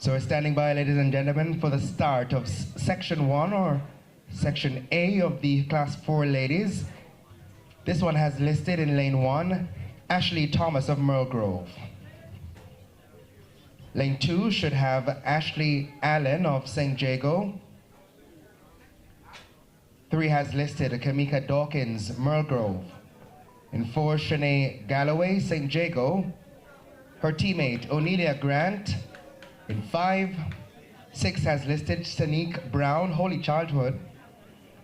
So we're standing by, ladies and gentlemen, for the start of Section 1 or Section A of the Class 4 ladies. This one has listed in Lane 1, Ashley Thomas of Merlegrove. Lane 2 should have Ashley Allen of St. Jago. 3 has listed Kamika Dawkins, Merlegrove. In 4, Shanae Galloway, St. Jago. Her teammate, Onelia Grant. In 5, 6 has listed Sanique Brown, Holy Childhood.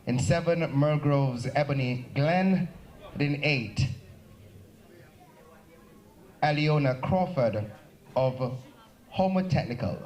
In 7, Merlegrove's Ebony Glenn. And in 8, Aliona Crawford of Homer Technical.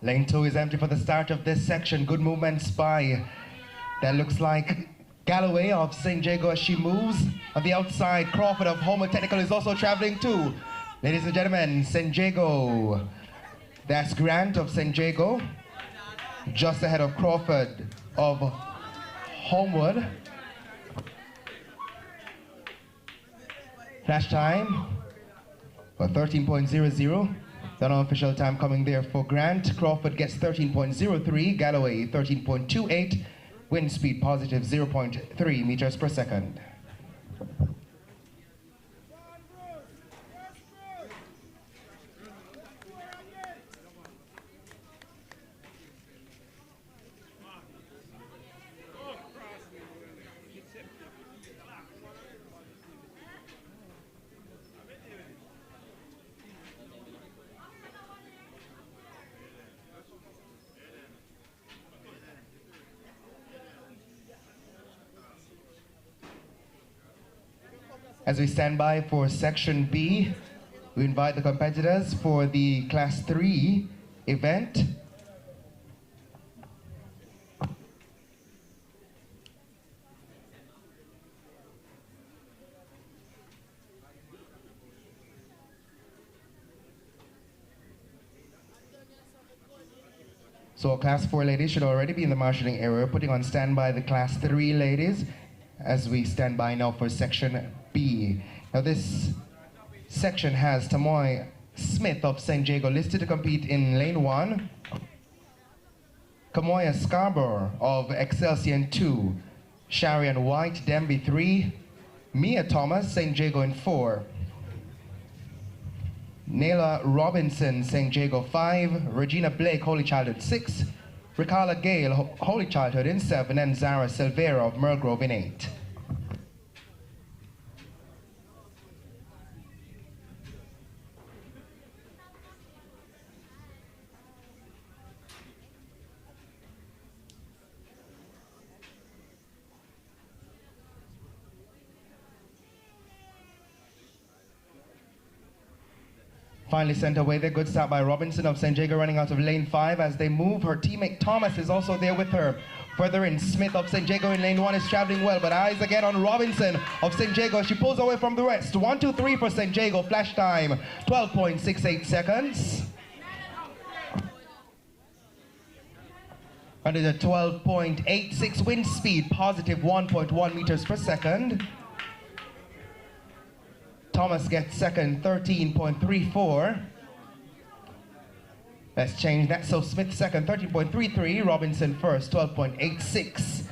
Lane 2 is empty for the start of this section. Good movements by, that looks like Galloway of St. Jago as she moves. On the outside, Crawford of Homer Technical is also traveling too. Ladies and gentlemen, St. Jago. That's Grant of St. Jago. Just ahead of Crawford of Homewood. Flash time for 13.00. The unofficial time coming there for Grant. Crawford gets 13.03, Galloway 13.28, wind speed positive 0.3 meters per second. As we stand by for Section B, we invite the competitors for the Class 3 event. So Class 4 ladies should already be in the marshalling area, putting on standby the Class 3 ladies. as we stand by now for section B. Now this section has Tamoy Smith of St. Jago listed to compete in lane 1. Kamoya Scarborough of Excelsior in 2. Sharian White, Denby 3. Mia Thomas, St. Jago in 4. Nayla Robinson, St. Jago 5. Regina Blake, Holy Childhood 6. Ricarla Gale, Holy Childhood in 7. And Zara Silvera of Mergrove in 8. Finally sent away there. Good start by Robinson of St. Jago running out of lane 5 as they move. Her teammate Thomas is also there with her. Further in, Smith of St. Jago in lane 1 is traveling well, but eyes again on Robinson of St. Jago. She pulls away from the rest. 1, 2, 3 for St. Jago. Flash time, 12.68 seconds. Under the 12.86 wind speed, positive 1.1 meters per second. Thomas gets second, 13.34. Let's change that. So Smith second, 13.33. Robinson first, 12.86.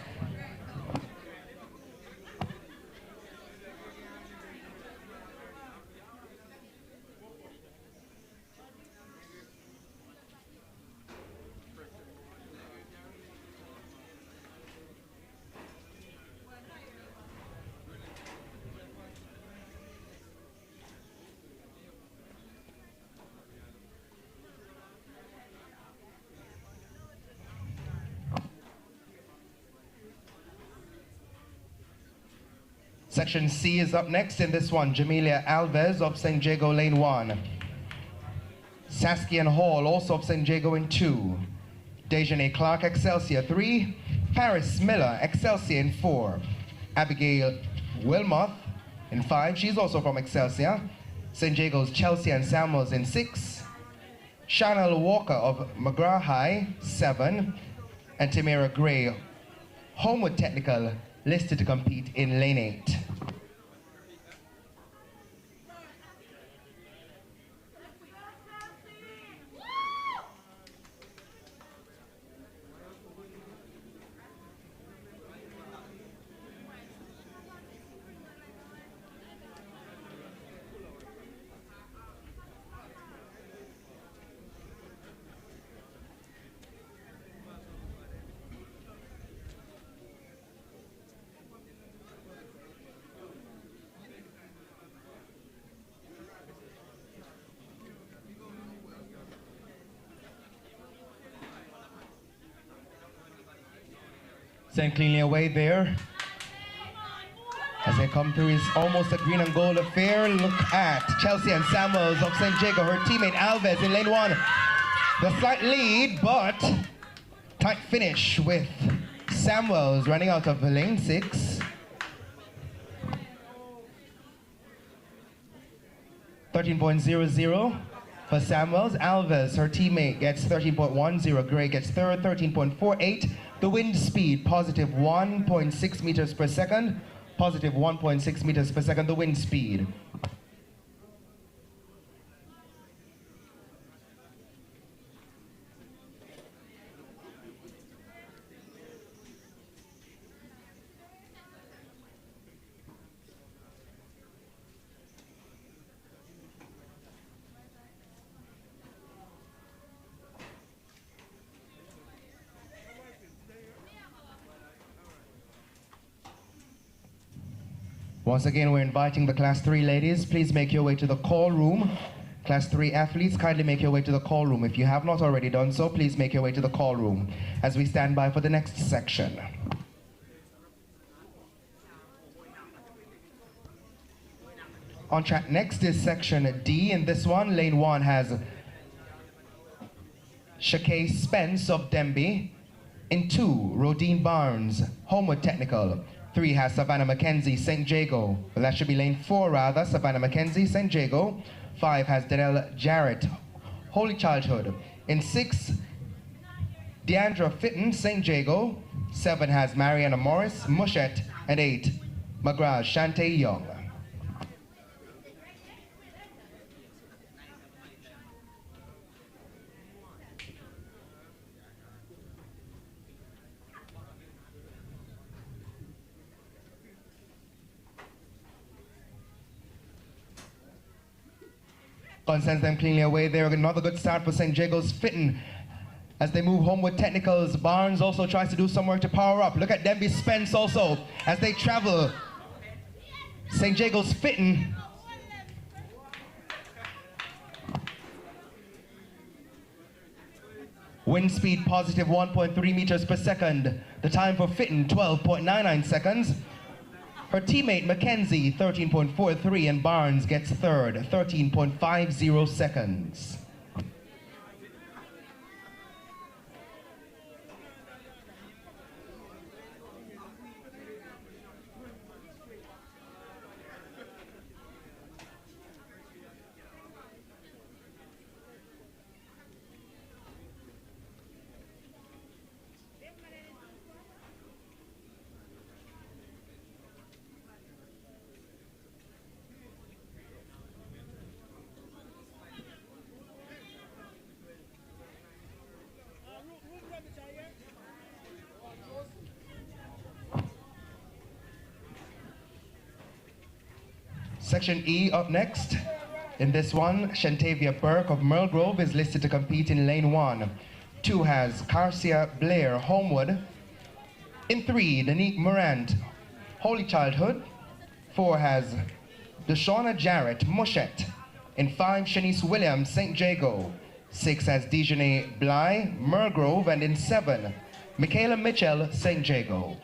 Section C is up next in this one. Jamelia Alves of St. Jago lane 1. Saskian Hall also of St. Jago in 2. Dejanay Clark Excelsior 3. Paris Miller Excelsior in 4. Abigail Wilmoth in 5. She's also from Excelsior. St. Jago's Chelsea and Samuels in 6. Chanel Walker of McGraw High 7. And Tamara Gray, Homewood Technical, listed to compete in lane 8. Sent cleanly away there. As they come through, is almost a green and gold affair. Look at Chelsea and Samuels of St. Jago. Her teammate Alves in lane 1. The slight lead, but tight finish with Samuels running out of lane 6. 13.00 for Samuels. Alves, her teammate, gets 13.10. Gray gets third, 13.48. The wind speed, positive 1.6 meters per second. Positive 1.6 meters per second, the wind speed. Once again, we're inviting the Class 3 ladies. Please make your way to the call room. Class 3 athletes, kindly make your way to the call room. If you have not already done so, please make your way to the call room as we stand by for the next section. On track next is section D. In this one, lane 1 has Shakay Spence of Denby. In 2, Rodine Barnes, Homewood Technical. 3 has Savannah McKenzie, St. Jago. Well, that should be lane 4 rather, Savannah McKenzie, St. Jago. 5 has Danelle Jarrett, Holy Childhood. In 6, Deandra Fitton, St. Jago. 7 has Mariana Morris, Mushet. And 8, McGrath, Shante Young. Sends them cleanly away there. Another good start for St. Jago's Fitton as they move home with technicals. Barnes also tries to do some work to power up. Look at Denby Spence also as they travel. St. Jago's Fitton. Wind speed positive 1.3 meters per second. The time for Fitton 12.99 seconds. Her teammate Mackenzie 13.43 and Barnes gets third 13.50 seconds. Section E up next. In this one, Shantavia Burke of Merlegrove is listed to compete in lane 1. 2 has Carcia Blair Homewood. In 3, Danique Morant, Holy Childhood. 4 has Deshauna Jarrett Mushet. In 5, Shanice Williams St. Jago. 6 has Dejanay Bly Merlegrove. And in 7, Michaela Mitchell St. Jago.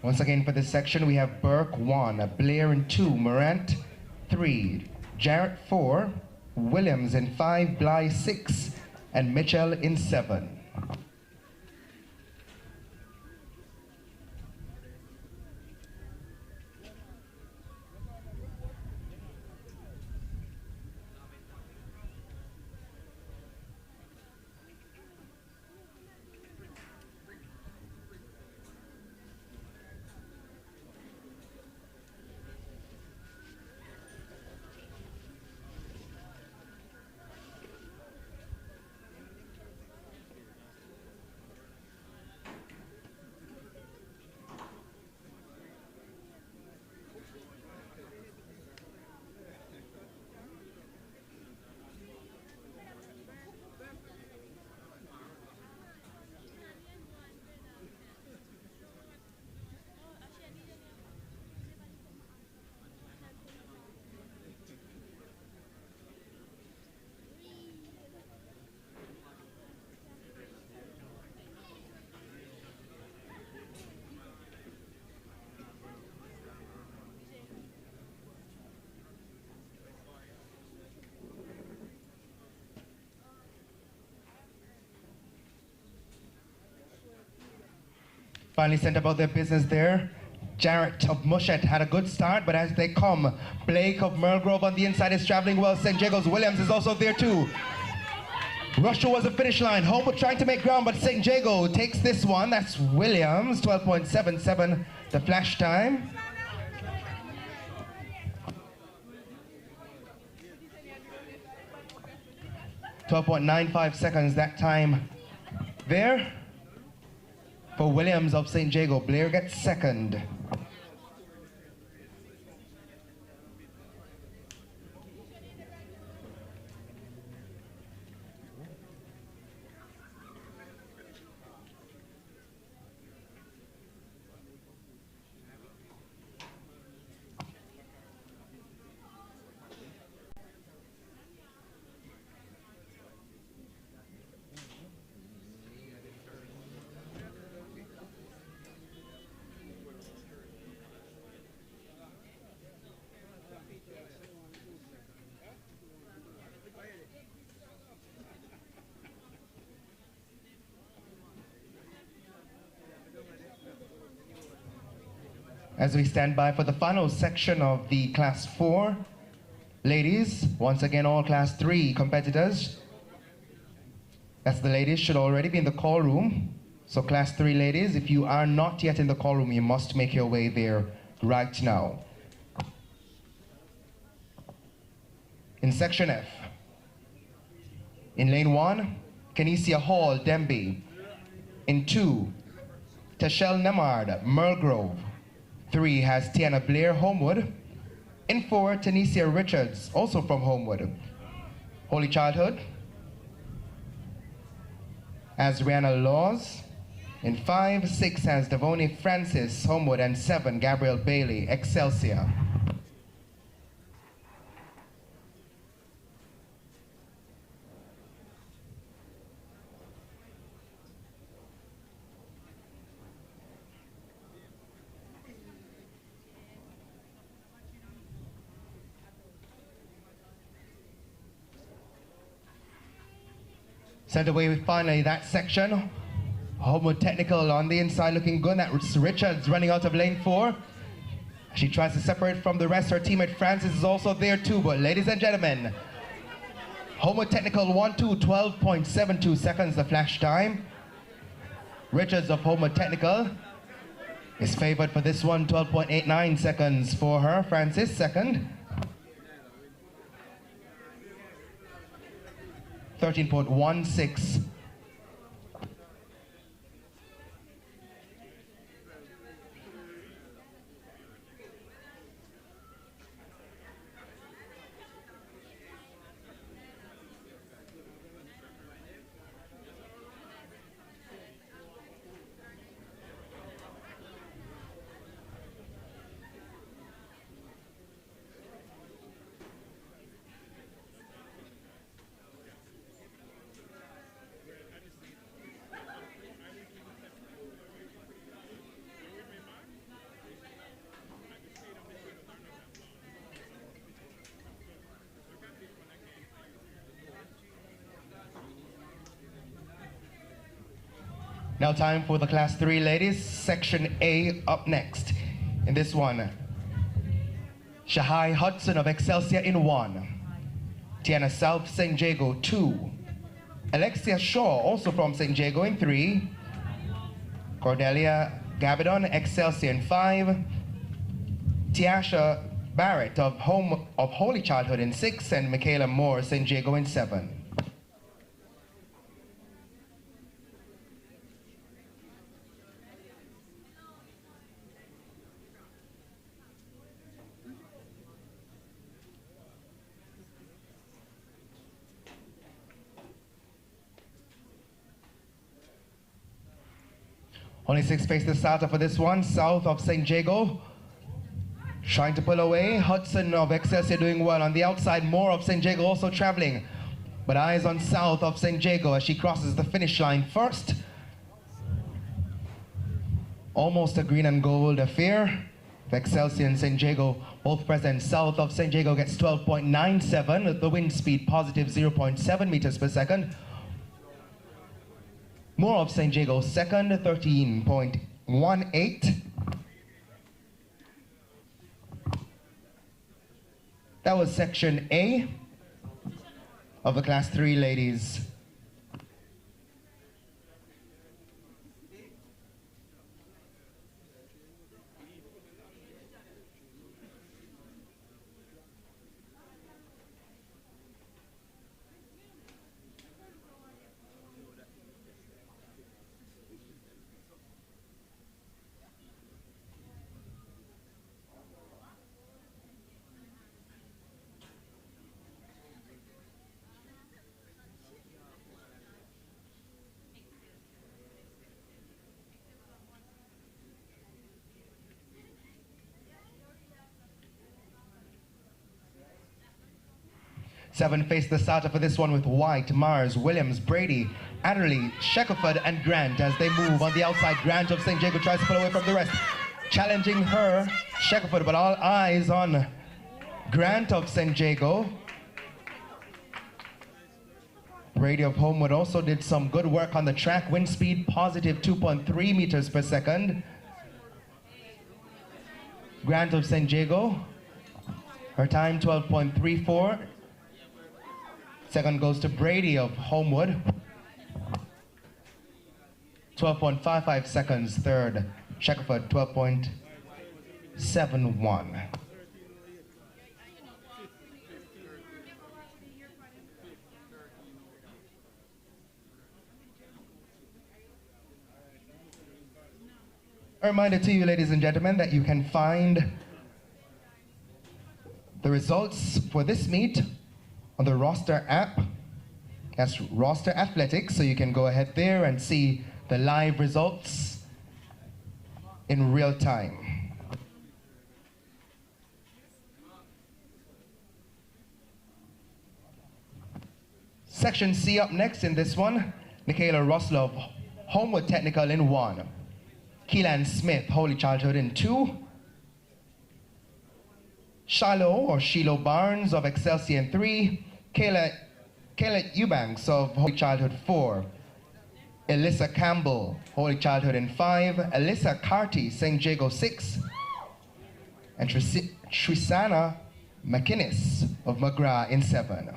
Once again for this section, we have Burke 1, Blair in 2, Morant 3, Jarrett 4, Williams in 5, Bly 6, and Mitchell in 7. Finally sent about their business there. Jarrett of Mushet had a good start, but as they come, Blake of Merlegrove on the inside is traveling well. St. Jago's Williams is also there too. Rush towards the finish line. Homewood trying to make ground, but St. Jago takes this one. That's Williams, 12.77 the flash time. .95 seconds that time there. For Williams of St. Jago, Blair gets second. As we stand by for the final section of the Class 4, ladies, once again all Class 3 competitors, that's the ladies, should already be in the call room. So Class 3 ladies, if you are not yet in the call room, you must make your way there right now. In Section F, in Lane 1, Kenesia Hall, Demby. In 2, Tashelle Nemard, Merlegrove. 3 has Tiana Blair, Homewood. In 4, Tanisha Richards, also from Homewood. Holy Childhood has Rihanna Laws. In 5, 6 has Devoni Francis, Homewood, and 7, Gabrielle Bailey, Excelsior. Sent away with finally that section. Homewood Technical on the inside looking good. That's Richards running out of lane 4. She tries to separate from the rest. Her teammate Francis is also there too. But ladies and gentlemen, Homewood Technical 1-2, 12.72 seconds the flash time. Richards of Homewood Technical is favored for this one, 12.89 seconds for her. Francis second. 13.16. Now time for the Class 3 ladies, Section A up next. In this one, Shahai Hudson of Excelsior in 1. Tiana South St. Jago 2. Alexia Shaw, also from St. Jago in 3. Cordelia Gabidon, Excelsior in 5. Tiasha Barrett of Holy Childhood in 6. And Michaela Moore, St. Jago in 7. Only 6 space the starter for this one, south of St. Jago. Trying to pull away. Hudson of Excelsior doing well. On the outside, Moore of St. Jago also traveling. But eyes on south of St. Jago as she crosses the finish line first. Almost a green and gold affair. Excelsior and St. Jago both present. South of St. Jago gets 12.97. The wind speed positive 0.7 meters per second. Moore of St. Jago second, 13.18. That was Section A of the Class 3 ladies. Seven face the starter for this one with White, Mars, Williams, Brady, Adderley, Shackelford, and Grant as they move on the outside. Grant of St. Jago tries to pull away from the rest. Challenging her, Shackelford, but all eyes on Grant of St. Jago. Brady of Homewood also did some good work on the track. Wind speed positive 2.3 meters per second. Grant of San Diego. Her time 12.34. Second goes to Brady of Homewood. 12.55 seconds. Third, Shackelford, 12.71. A reminder to you, ladies and gentlemen, that you can find the results for this meet on the roster app. That's Roster Athletics, so you can go ahead there and see the live results in real time. Section C up next in this one, Nicaela Russell of Homewood Technical in 1. Keelan Smith, Holy Childhood in 2. Shiloh Barnes of Excelsior in 3. Kayla Eubanks of Holy Childhood 4. Alyssa Campbell, Holy Childhood in 5. Alyssa Carty, St. Jago 6. And Trisana McInnes of McGrath in 7.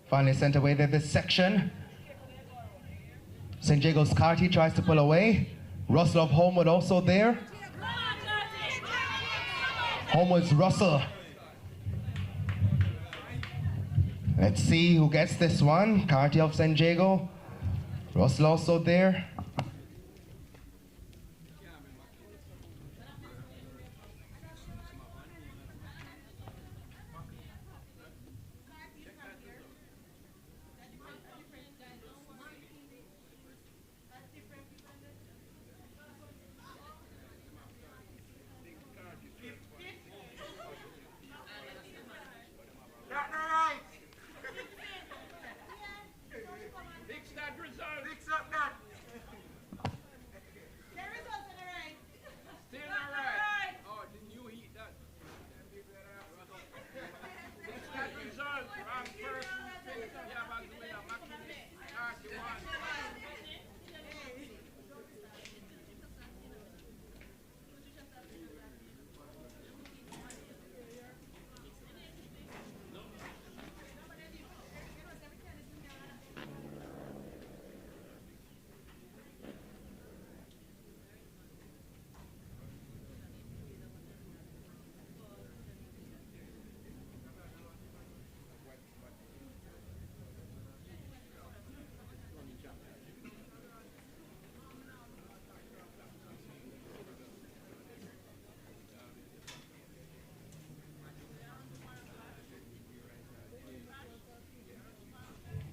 Finally sent away there this section. St. Jago's Carty tries to pull away. Russell of Homewood also there. Homewood's Russell. Let's see who gets this one. Carty of St. Jago. Russell also there.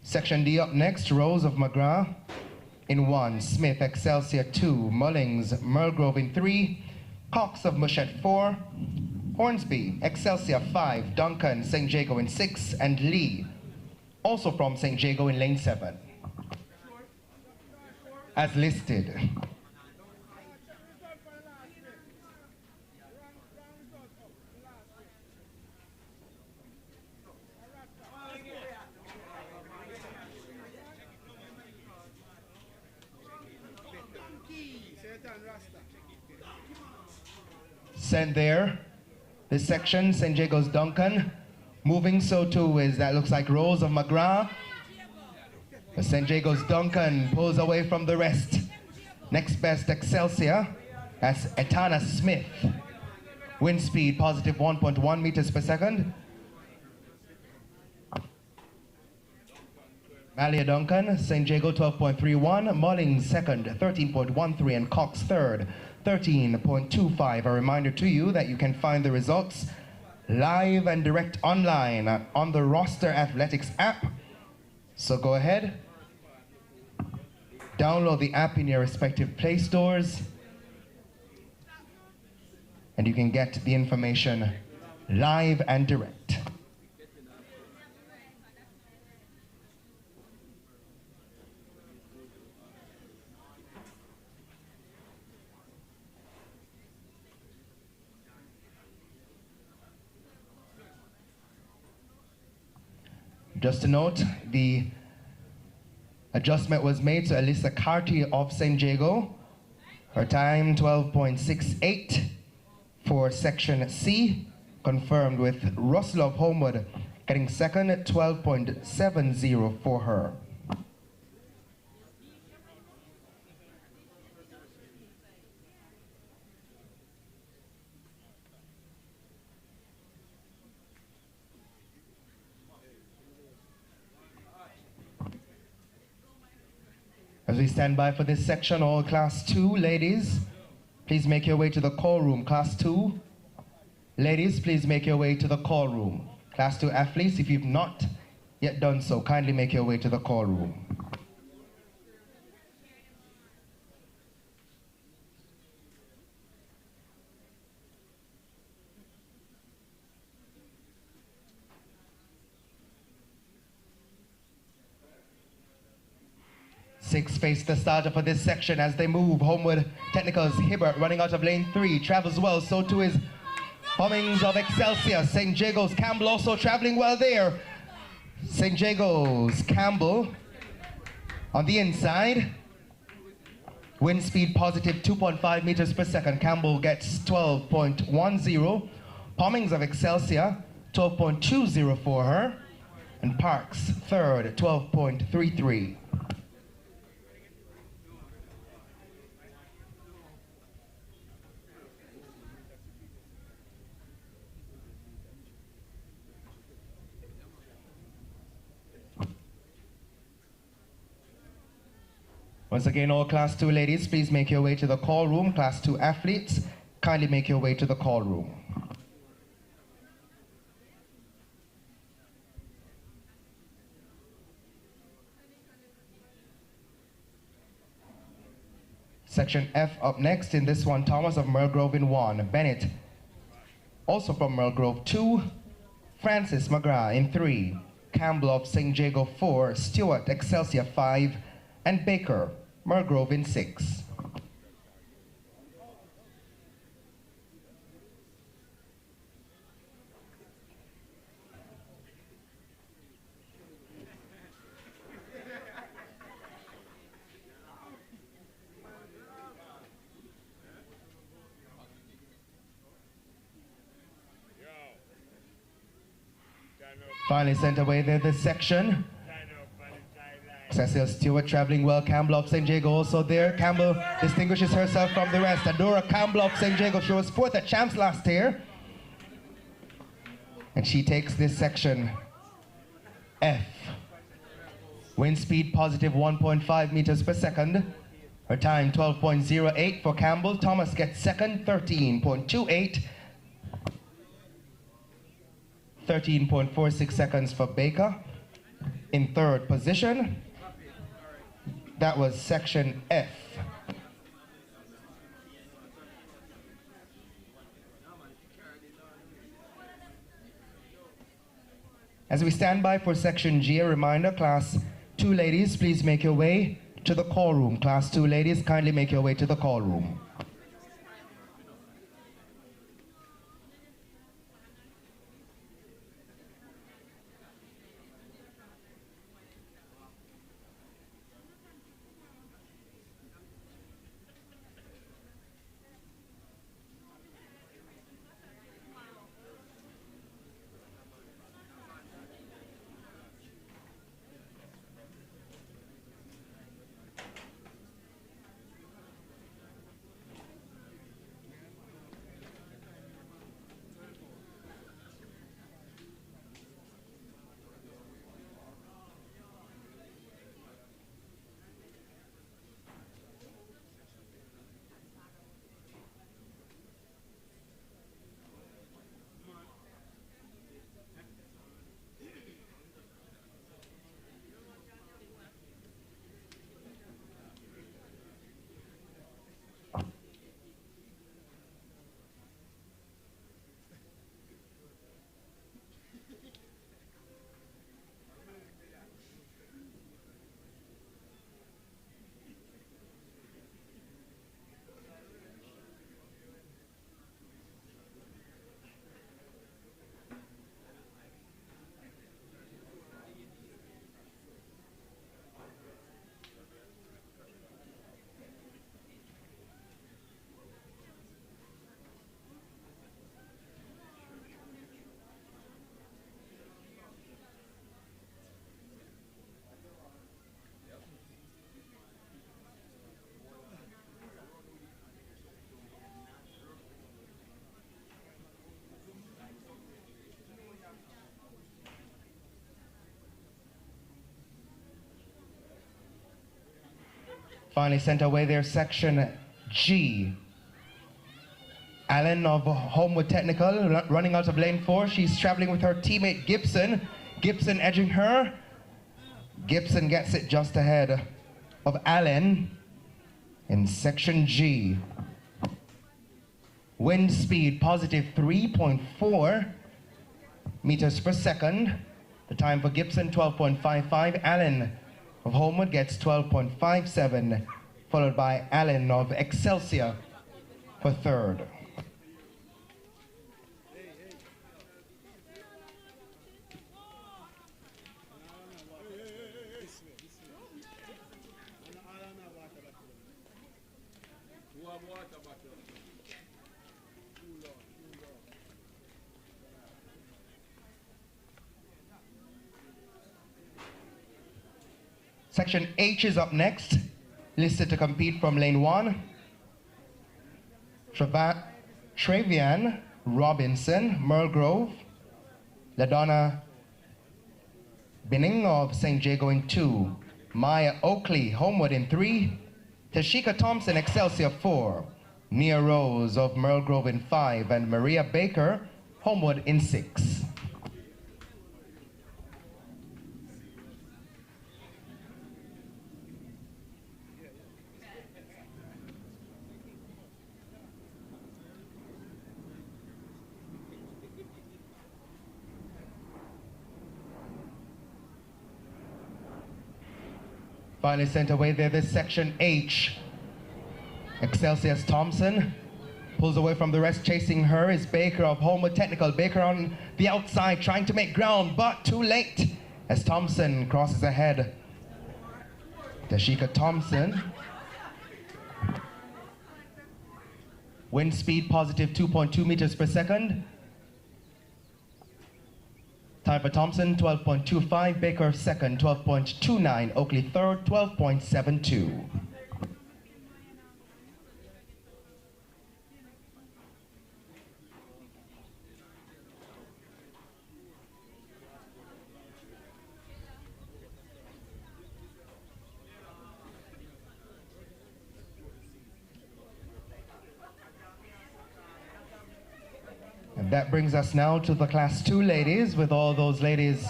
Section D up next, Rose of McGrath in 1, Smith Excelsior 2, Mullings Mergrove in 3, Cox of Mushet 4, Hornsby Excelsior 5, Duncan St. Jago in 6, and Lee, also from St. Jago in lane 7. As listed. Sent there. This section, St. Jago's Duncan. Moving so too is that looks like Rose of McGrath. St. Jago's Duncan pulls away from the rest. Next best Excelsior, that's Etana Smith. Wind speed positive 1.1 meters per second. Malia Duncan, St. Jago 12.31, Mullings second 13.13, and Cox third 13.25. A reminder to you that you can find the results live and direct online on the Roster Athletics app. So go ahead, download the app in your respective Play stores, and you can get the information live and direct. Just to note, the adjustment was made to ISSA Carty of St. Jago. Her time 12.68 for section C, confirmed with Russell of Homewood getting second at 12.70 for her. As we stand by for this section, all class 2 ladies, please make your way to the call room. Class 2 ladies, please make your way to the call room. Class 2 athletes, if you've not yet done so, kindly make your way to the call room. Six face the starter for this section as they move. Homewood Technical's Hibbert running out of lane 3, travels well, so too is Hummings of Excelsior. St. Jago's Campbell also traveling well there. St. Jago's Campbell on the inside. Wind speed positive 2.5 meters per second. Campbell gets 12.10. Hummings of Excelsior 12.20 for her. And Parks third, 12.33. Once again, all class 2 ladies, please make your way to the call room. Class 2 athletes, kindly make your way to the call room. Section F up next. In this one, Thomas of Merlegrove in 1, Bennett, also from Merlegrove 2, Francis McGrath in 3, Campbell of St. Jago 4, Stewart Excelsior 5, and Baker Merlegrove in 6. Finally sent away there this section. Cecil Stewart traveling well. Campbell of St. Jago also there. Campbell distinguishes herself from the rest. Adora Campbell of St. Jago, she was 4th at champs last year. And she takes this section F. Wind speed positive 1.5 meters per second. Her time 12.08 for Campbell. Thomas gets second, 13.28. 13.46 seconds for Baker. In third position, that was section F. As we stand by for section G, a reminder, class 2 ladies, please make your way to the call room. Class 2 ladies, kindly make your way to the call room. Finally sent away their section G. Allen of Homewood Technical running out of lane 4. She's traveling with her teammate Gibson. Gibson edging her. Gibson gets it just ahead of Allen in section G. Wind speed positive 3.4 meters per second. The time for Gibson 12.55. Allen of Homewood gets 12.57, followed by Allen of Excelsior for third. Section H is up next, listed to compete from lane 1. Travian Robinson, Merlegrove. LaDonna Binning of St. Jago in 2. Maya Oakley, Homewood in 3. Tashika Thompson, Excelsior 4. Nia Rose of Merlegrove in 5. And Maria Baker, Homewood in 6. Finally sent away there, this section H. Excelsior's Thompson pulls away from the rest. Chasing her is Baker of Homewood Technical. Baker on the outside trying to make ground, but too late as Thompson crosses ahead. Tashika Thompson. Wind speed positive 2.2 meters per second. Time for Thompson, 12.25. Baker second, 12.29. Oakley third, 12.72. And that brings us now to the Class 2 ladies, with all those ladies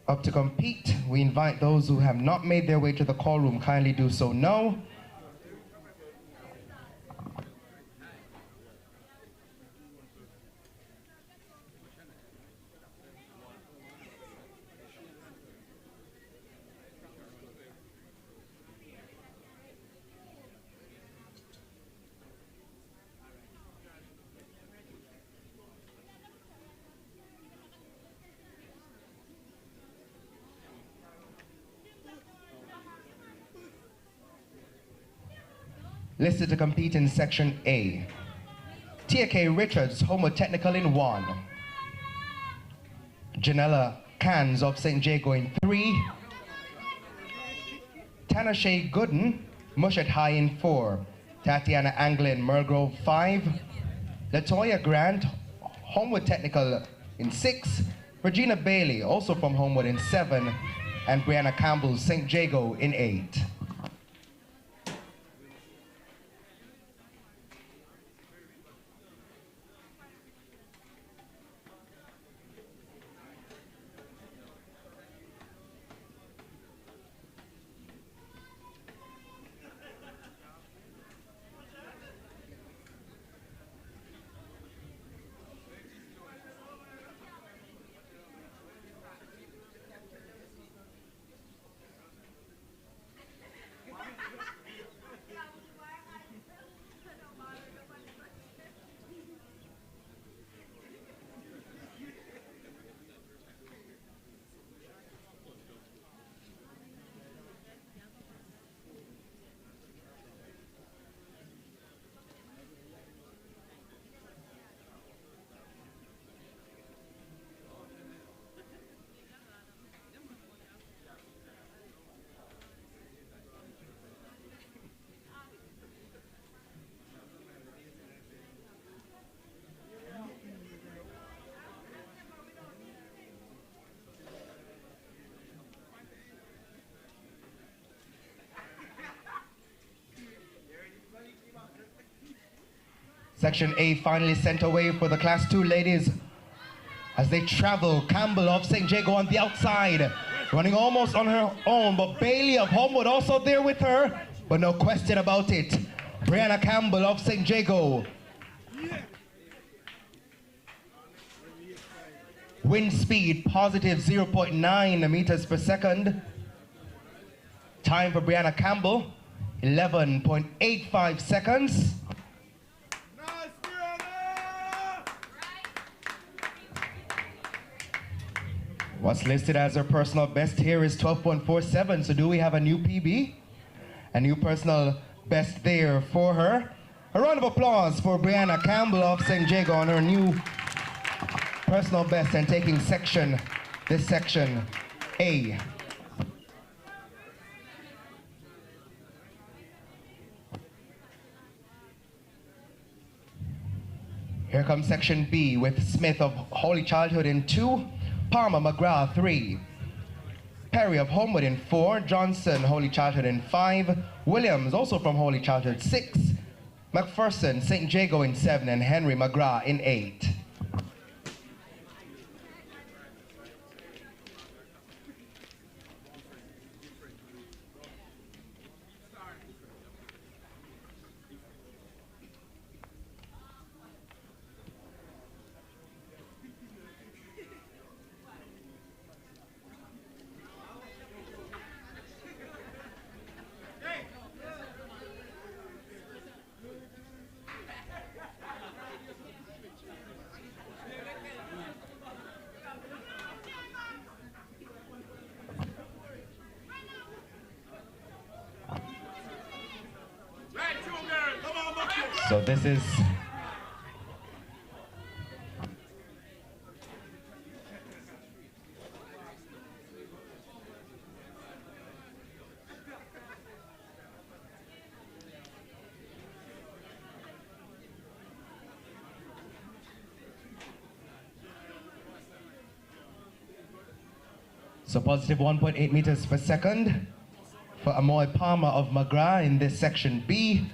up to compete. We invite those who have not made their way to the call room, kindly do so now. Listed to compete in Section A. T.A.K. Richards, Homewood Technical in 1. Janella Cans of St. Jago in 3. Tanashay Gooden, Mushat High in 4. Tatiana Anglin, Merlegrove 5. Latoya Grant, Homewood Technical in 6. Regina Bailey, also from Homewood in 7. And Brianna Campbell, St. Jago in 8. Section A finally sent away for the Class 2 ladies as they travel. Campbell of St. Jago on the outside, running almost on her own, but Bailey of Homewood also there with her, but no question about it. Brianna Campbell of St. Jago. Wind speed positive 0.9 meters per second. Time for Brianna Campbell, 11.85 seconds. What's listed as her personal best here is 12.47, so do we have a new PB? A new personal best there for her. A round of applause for Brianna Campbell of St. Jago on her new personal best and taking this section A. Here comes section B with Smith of Holy Childhood in 2, Palmer McGrath 3, Perry of Homewood in 4, Johnson Holy Childhood in 5, Williams also from Holy Childhood 6, McPherson St. Jago in 7, and Henry McGrath in 8. So this is so positive 1.8 meters per second for Amoy Palmer of McGrath in this section B.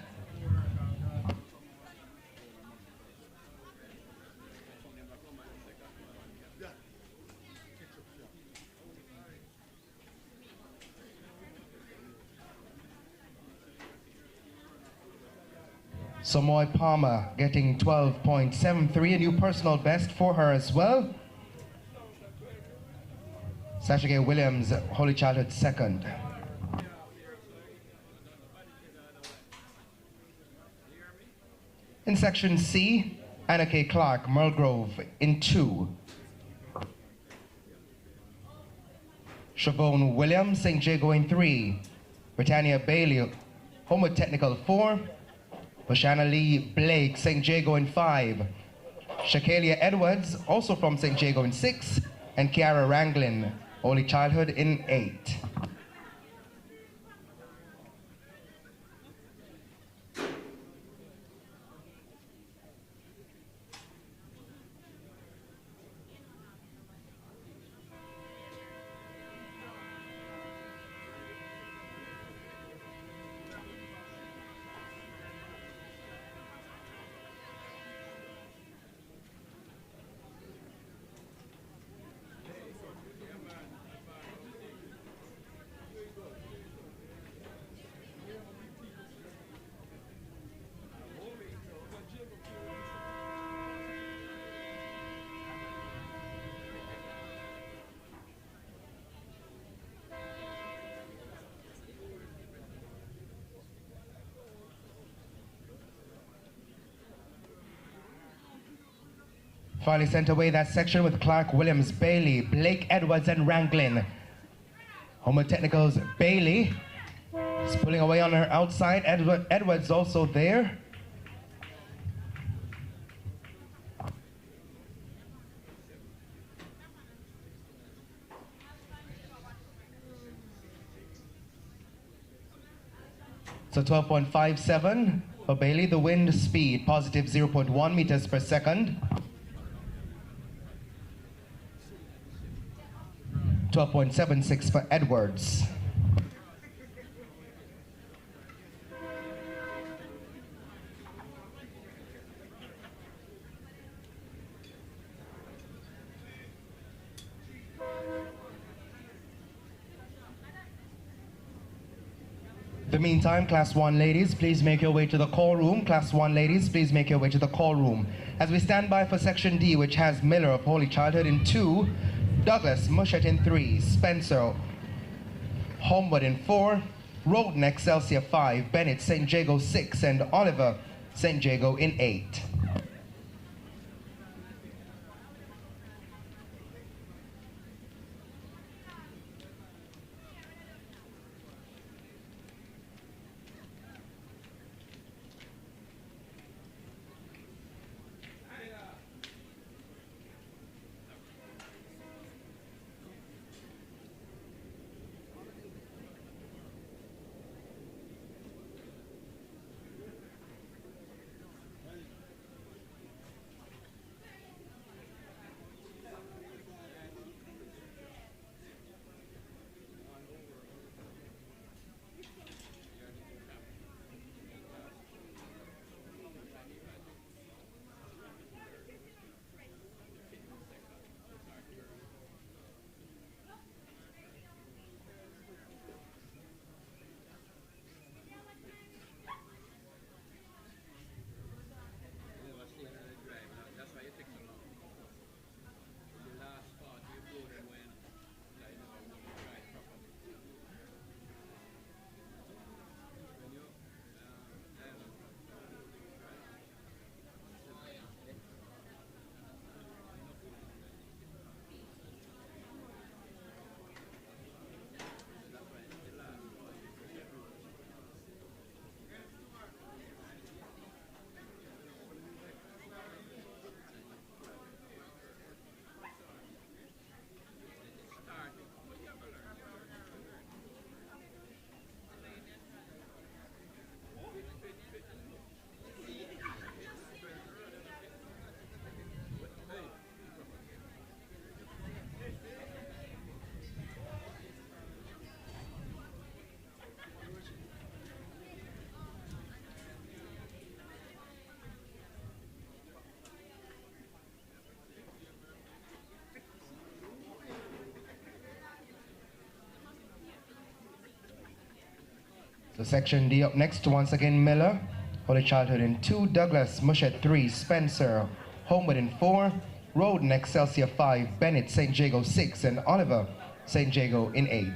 Samoy Palmer getting 12.73, a new personal best for her as well. Sasha Gay Williams, Holy Childhood 2nd. In section C, Anna K. Clark, Merlegrove in 2. Siobhan Williams, St. Jago in 3. Britannia Bailey, Homewood Technical 4. Oshana Lee Blake, St. Jago in 5. Shakalia Edwards, also from St. Jago in 6. And Kiara Ranglin, Holy Childhood in 8. Finally sent away that section with Clark, Williams, Bailey, Blake, Edwards, and Ranglin. Homewood Technical's Bailey is pulling away on her outside. Edwards also there. So 12.57 for Bailey. The wind speed positive 0.1 meters per second. 12.76 for Edwards. The meantime, Class 1 ladies, please make your way to the call room. Class 1 ladies, please make your way to the call room. As we stand by for Section D, which has Miller of Holy Childhood in 2, Douglas Mushet in 3, Spencer Homewood in 4, Roden Excelsior 5, Bennett St. Jago 6, and Oliver St. Jago in 8. So Section D up next, once again Miller, Holy Childhood in 2, Douglas Mushet 3, Spencer Homewood in 4, Roden Excelsior 5, Bennett St. Jago 6, and Oliver St. Jago in 8.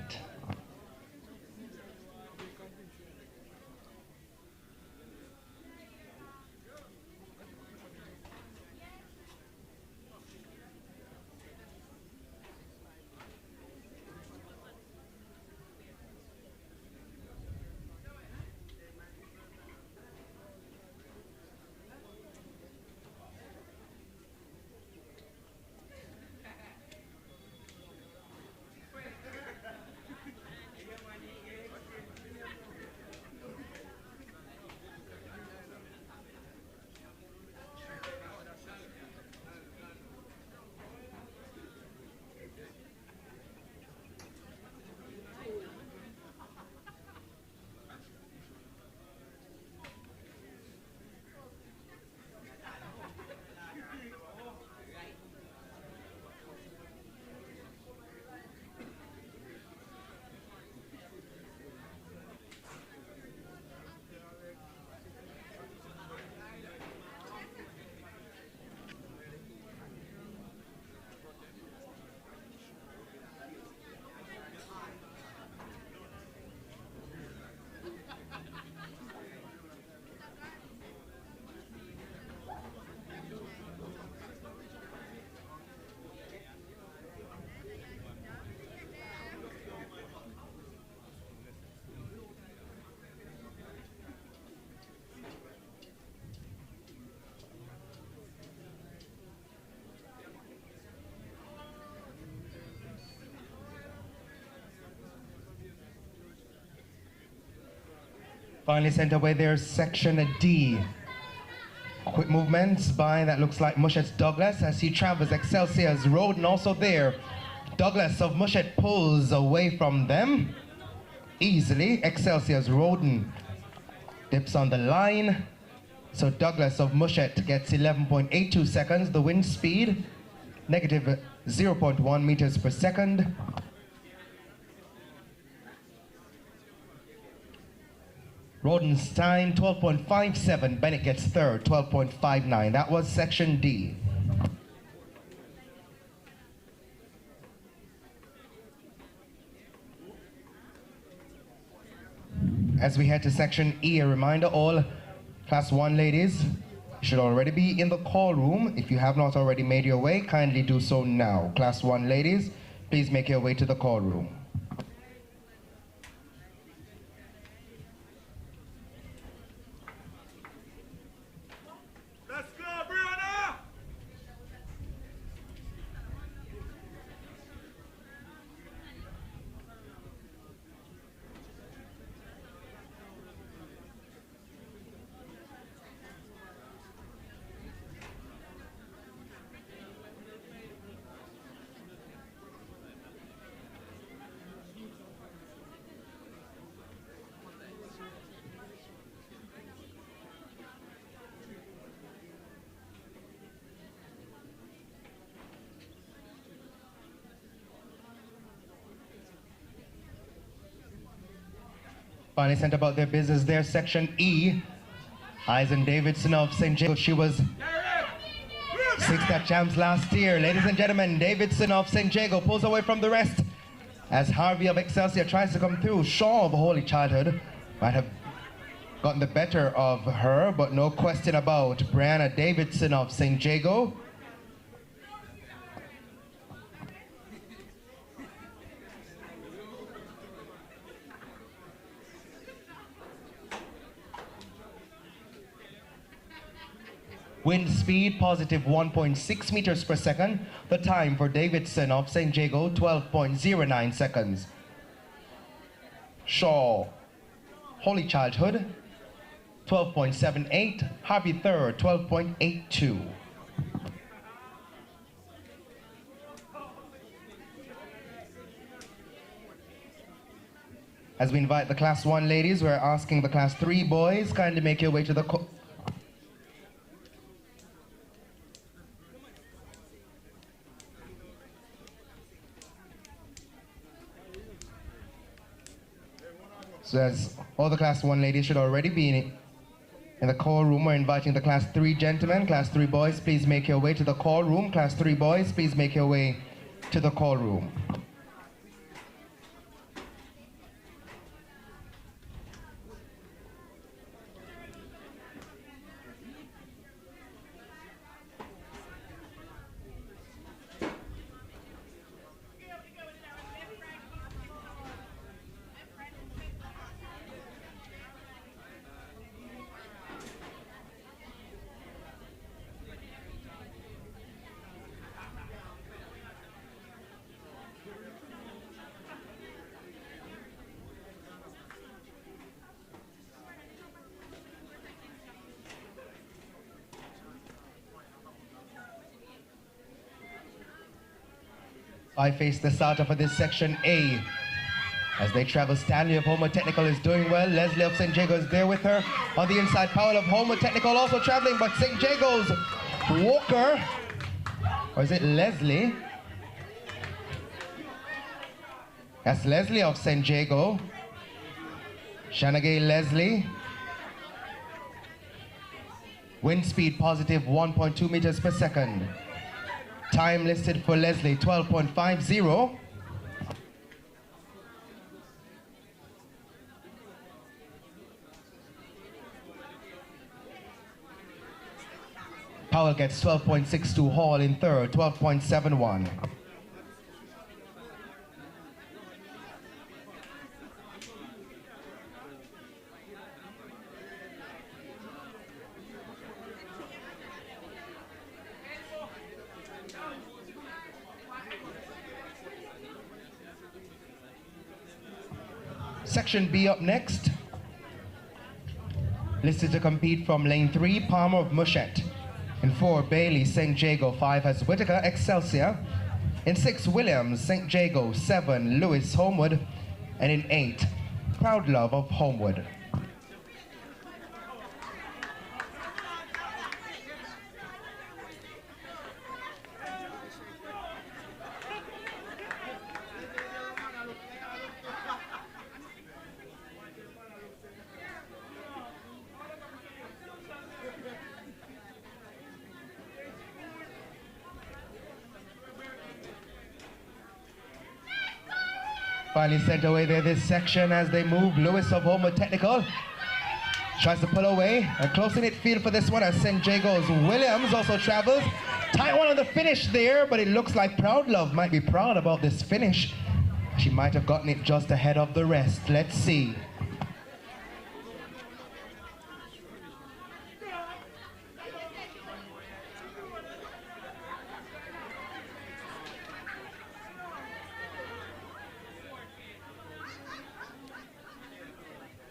Finally sent away there, Section D. Quick movements by, that looks like Mushet's Douglas as he travels Excelsior's Roden also there. Douglas of Mushet pulls away from them easily. Excelsior's Roden dips on the line. So Douglas of Mushet gets 11.82 seconds. The wind speed, negative 0.1 meters per second. Roden's time, 12.57. Bennett gets third, 12.59. That was section D. As we head to section E, a reminder, all Class 1 ladies should already be in the call room. If you have not already made your way, kindly do so now. Class 1 ladies, please make your way to the call room. Let's go, Brianna! Finally sent about their business there. Section E, Eisen Davidson of St. Jago. She was sixth at champs last year. Ladies and gentlemen, Davidson of St. Jago pulls away from the rest as Harvey of Excelsior tries to come through. Shaw of Holy Childhood might have gotten the better of her, but no question about Brianna Davidson of St. Jago. Wind speed positive 1.6 meters per second. The time for Davidson of St. Jago, 12.09 seconds. Shaw, Holy Childhood, 12.78. Harvey third, 12.82. As we invite the Class 1 ladies, we're asking the Class 3 boys, kindly make your way to the So as all the Class 1 ladies should already be in the call room, we're inviting the Class 3 gentlemen. Class 3 boys, please make your way to the call room. Class 3 boys, please make your way to the call room. I face the starter for this section A. As they travel, Stanley of Homer Technical is doing well. Leslie of St. Jago is there with her. On the inside, Powell of Homer Technical also traveling, but St. Jago's Walker, or is it Leslie? That's Leslie of St. Jago. Shanagay Leslie. Wind speed positive 1.2 meters per second. Time listed for Leslie, 12.50. Powell gets 12.62, Hall in third, 12.71. Section B up next. Listed to compete from lane 3, Palmer of Mushet. In 4, Bailey, St. Jago. 5 has Whitaker, Excelsior. In 6, Williams, St. Jago. 7, Lewis, Homewood. And in 8, Proud Love of Homewood. Finally sent away there this section as they move. Lewis of Homewood Technical tries to pull away. A close knit field for this one as St. Jago's Williams also travels. Tight one on the finish there, but it looks like Proud Love might be proud about this finish. She might have gotten it just ahead of the rest. Let's see.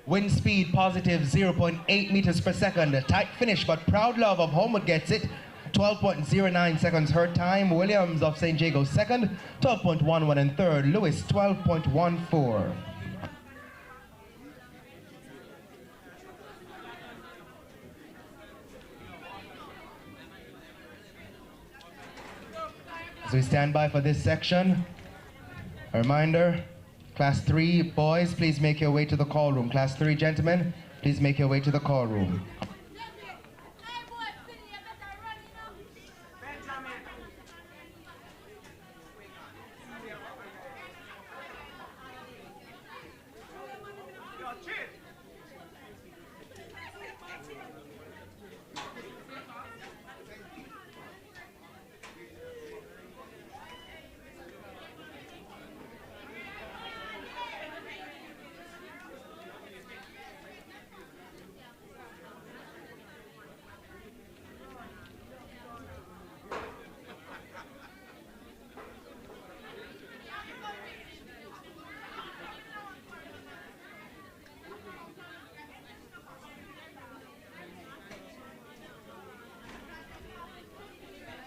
Wind speed positive 0.8 meters per second. A tight finish, but Proud Love of Homewood gets it. 12.09 seconds her time. Williams of St. Jago second. 12.11 and third. Lewis 12.14. As we stand by for this section, a reminder, Class 3 boys, please make your way to the call room. Class 3 gentlemen, please make your way to the call room.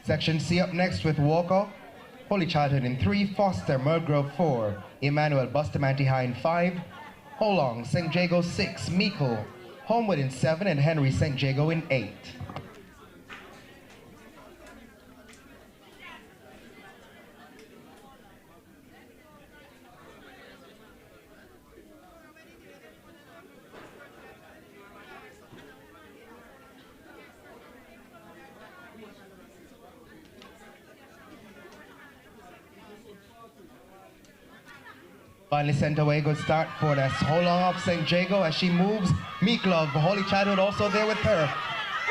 Section C up next with Walker, Holy Childhood in 3, Foster, Mulgrove 4, Emmanuel Bustamante High in 5, Holong, St. Jago 6, Meikle, Homewood in 7, and Henry St. Jago in 8. Finally sent away, good start for this Holong of St. Jago as she moves. Meikle of Holy Childhood also there with her.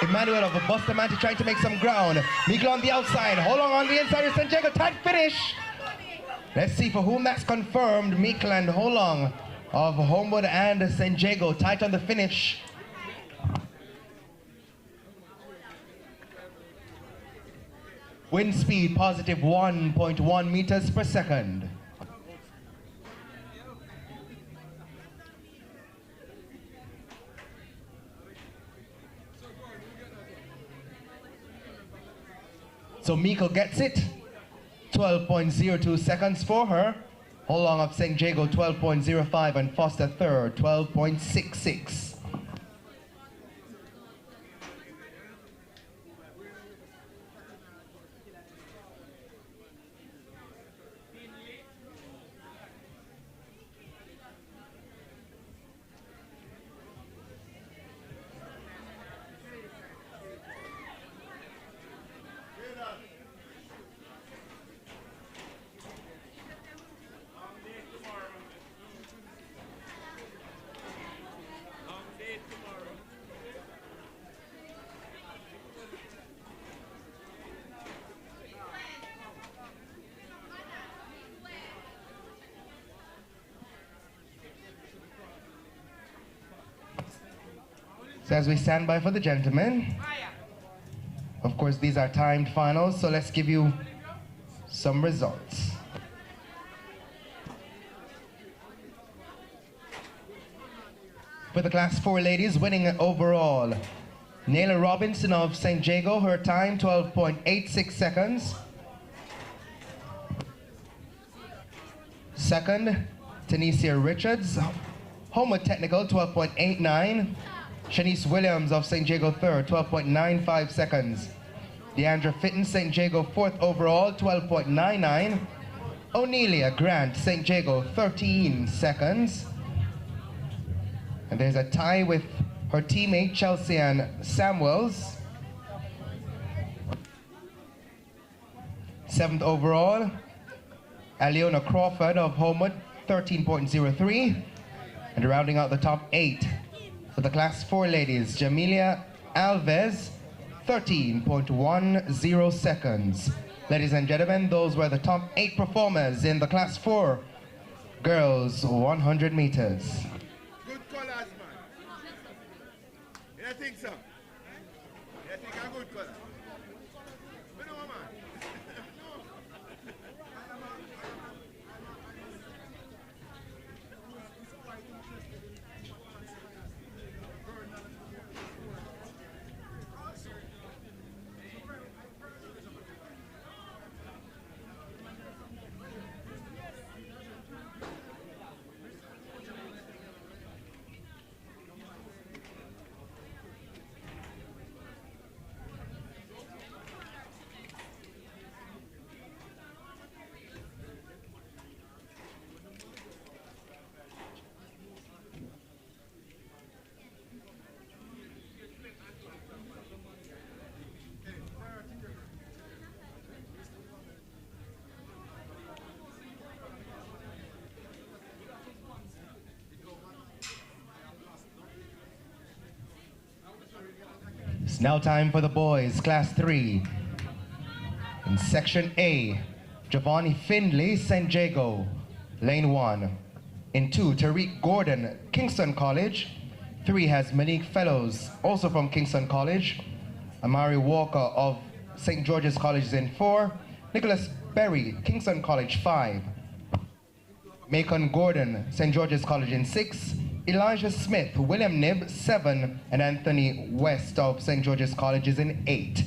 Emmanuel of Bustamante trying to make some ground. Meikle on the outside, Holong on the inside of St. Jago, tight finish. Let's see for whom that's confirmed. Meikle and Holong of Homewood and St. Jago, tight on the finish. Wind speed positive 1.1 meters per second. So Meikle gets it, 12.02 seconds for her. Holong of St. Jago 12.05 and Foster third 12.66. So as we stand by for the gentlemen, of course these are timed finals, so let's give you some results. For the Class 4 ladies, winning overall, Naila Robinson of St. Jago, her time 12.86 seconds. Second, Tanisha Richards, Homewood Technical 12.89. Shanice Williams of St. Jago third, 12.95 seconds. Deandra Fitton, St. Jago fourth overall, 12.99. O'Nelia Grant, St. Jago, 13 seconds. And there's a tie with her teammate Chelsea Ann Samuels. Seventh overall, Aliona Crawford of Homewood 13.03. And rounding out the top 8 for the Class 4 ladies, Jamilia Alves, 13.10 seconds. Ladies and gentlemen, those were the top 8 performers in the Class 4 girls 100 meters. Good colors, man. You think so? You think a good color? You know, man. It's now time for the boys, Class 3. In Section A, Giovanni Findlay, St. Jago, Lane 1. In 2, Tariq Gordon, Kingston College. 3 has Monique Fellows, also from Kingston College. Amari Walker of St. George's College is in 4. Nicholas Berry, Kingston College, 5. Macon Gordon, St. George's College in 6. Elijah Smith, William Nibb, 7, and Anthony West of St. George's College is in 8.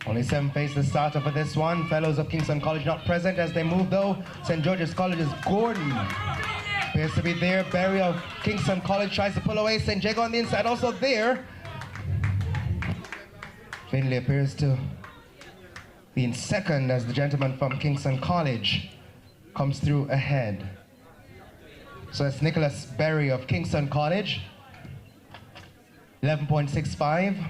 Only 7 face the starter for this one. Fellows of Kingston College not present as they move though. St. George's College's Gordon appears to be there. Barry of Kingston College tries to pull away. St. Jago on the inside also there. Finley appears to be in second as the gentleman from Kingston College comes through ahead. So that's Nicholas Berry of Kingston College, 11.65.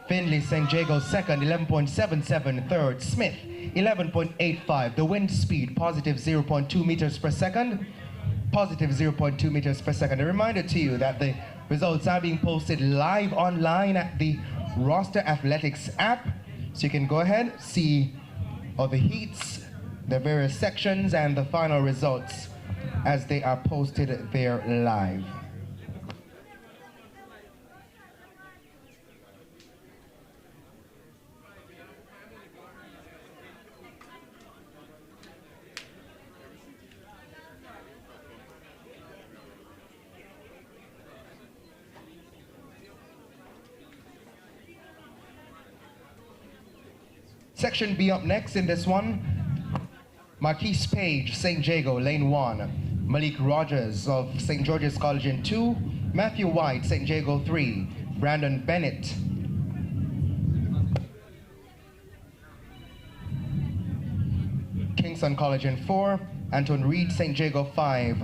Finley St. Jago second, 11.77. Third, Smith, 11.85. The wind speed, positive 0.2 meters per second. Positive 0.2 meters per second. A reminder to you that the results are being posted live online at the Roster Athletics app. So you can go ahead, see all the heats, the various sections, and the final results as they are posted there live. Section B up next in this one. Marquise Page, St. Jago, Lane 1. Malik Rogers of St. George's College in 2. Matthew White, St. Jago 3. Brandon Bennett. Kingston College in 4. Anton Reed, St. Jago 5.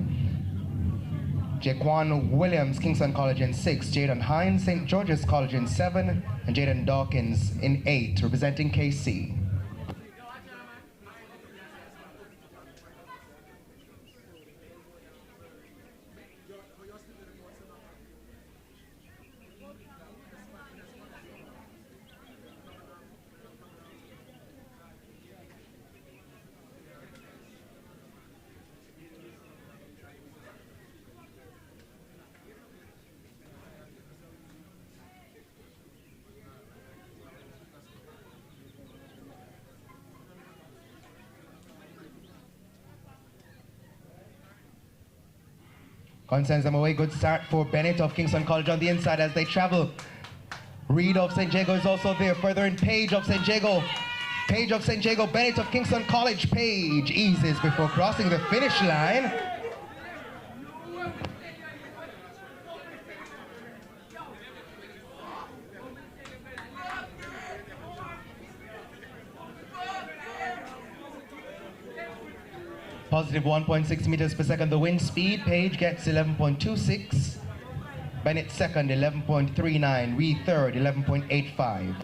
Jaquan Williams, Kingston College in 6, Jaden Hines, St. George's College in 7, and Jaden Dawkins in 8, representing KC. Sends them away. Good start for Bennett of Kingston College on the inside as they travel. Reed of St. Jago is also there. Further in Page of St. Jago. Page of St. Jago. Bennett of Kingston College. Page eases before crossing the finish line. Positive 1.6 meters per second the wind speed. Page gets 11.26. Bennett second, 11.39. Reed third, 11.85.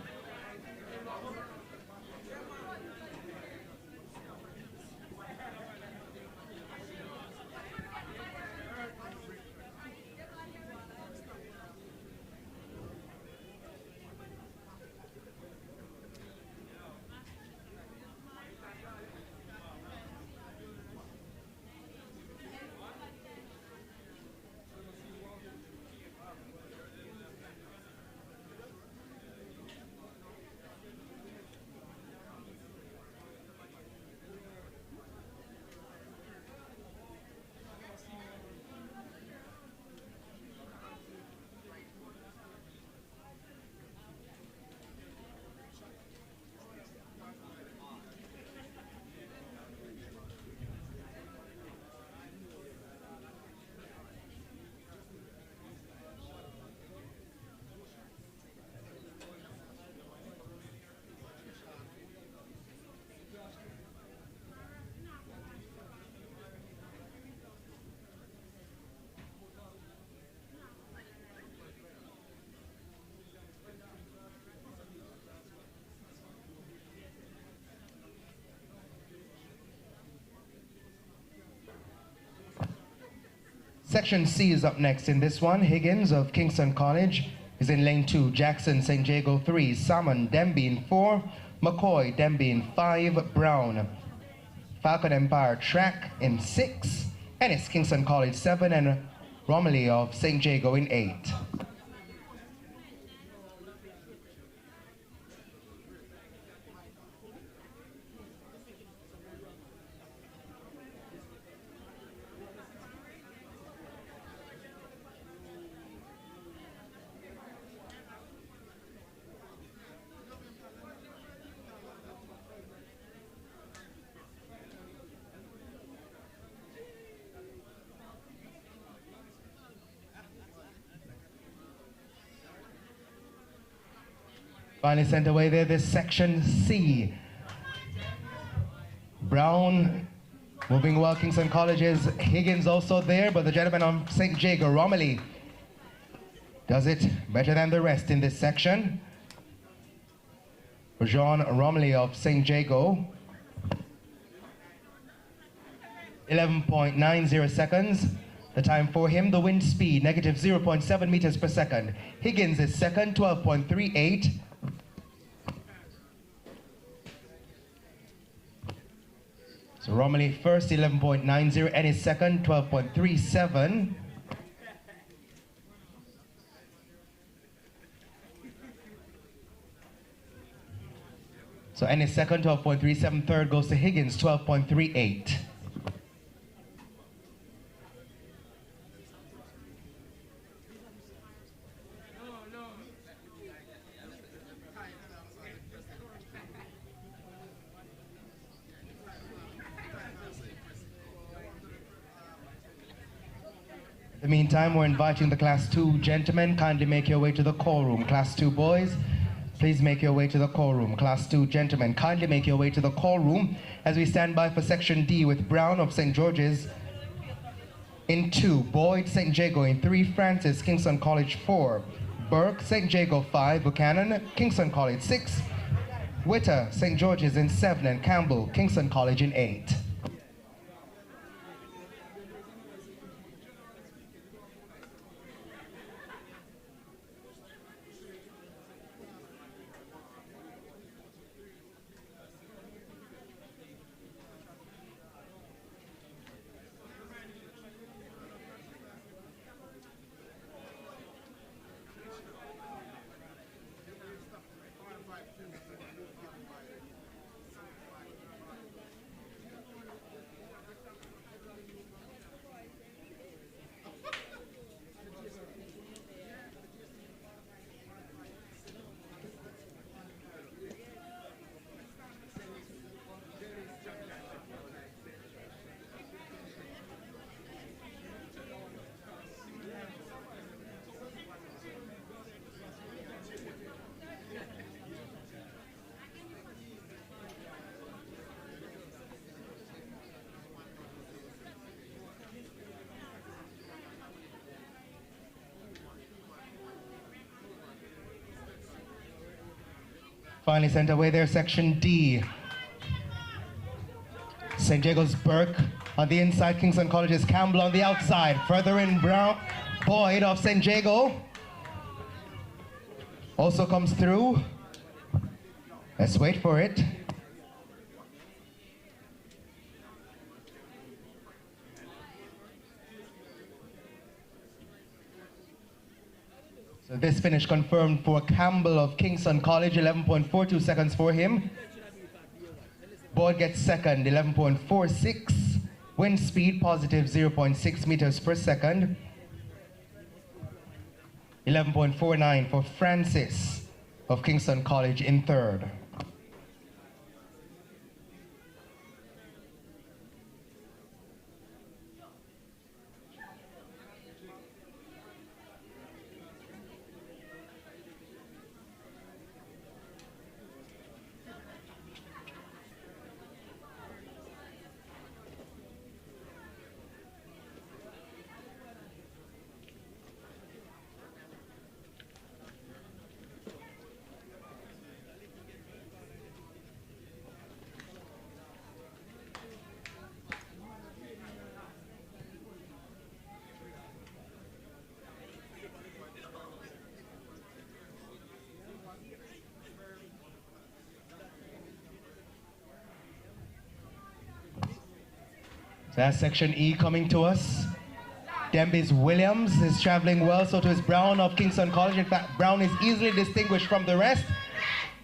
Section C is up next in this one. Higgins of Kingston College is in lane 2. Jackson, St. Jago 3. Salmon, Demby in 4. McCoy, Demby in 5. Brown, Falcon Empire Track in 6. Ennis, Kingston College 7. And Romilly of St. Jago in 8. Finally sent away there, this section C. Brown moving well, Kingston College's Higgins also there, but the gentleman on St. Jago, Romilly, does it better than the rest in this section. John Romilly of St. Jago, 11.90 seconds. The time for him, the wind speed, negative 0.7 meters per second. Higgins is second, 12.38. So Romilly first, 11.90, and his second, 12.37. So Ennis second, 12.37. Third goes to Higgins, 12.38. In the meantime, we're inviting the Class 2 gentlemen, kindly make your way to the call room. Class 2 boys, please make your way to the call room. Class 2 gentlemen, kindly make your way to the call room as we stand by for Section D with Brown of St. George's In 2, Boyd, St. Jago. In 3, Francis, Kingston College 4. Burke, St. Jago 5. Buchanan, Kingston College 6. Witter, St. George's in 7. And Campbell, Kingston College in 8. Finally sent away there, section D. St. Jago's Burke on the inside, Kingston College's Campbell on the outside. Further in, Boyd of St. Jago also comes through. Let's wait for it. So this finish confirmed for Campbell of Kingston College, 11.42 seconds for him. Boyd gets second, 11.46. Wind speed positive 0.6 meters per second. 11.49 for Francis of Kingston College in third. So that's section E coming to us. Dembi's Williams is traveling well, so to his Brown of Kingston College. In fact, Brown is easily distinguished from the rest.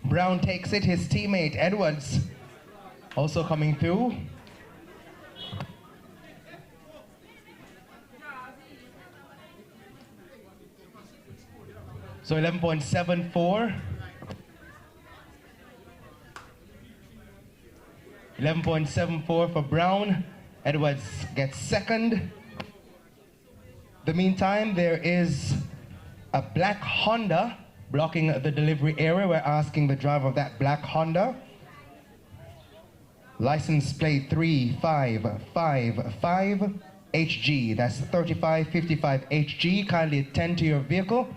Brown takes it, his teammate Edwards also coming through. So 11.74. 11.74 for Brown. Edwards gets second. The meantime, there is a black Honda blocking the delivery area. We're asking the driver of that black Honda. License plate 3555 HG. That's 3555 HG. Kindly attend to your vehicle.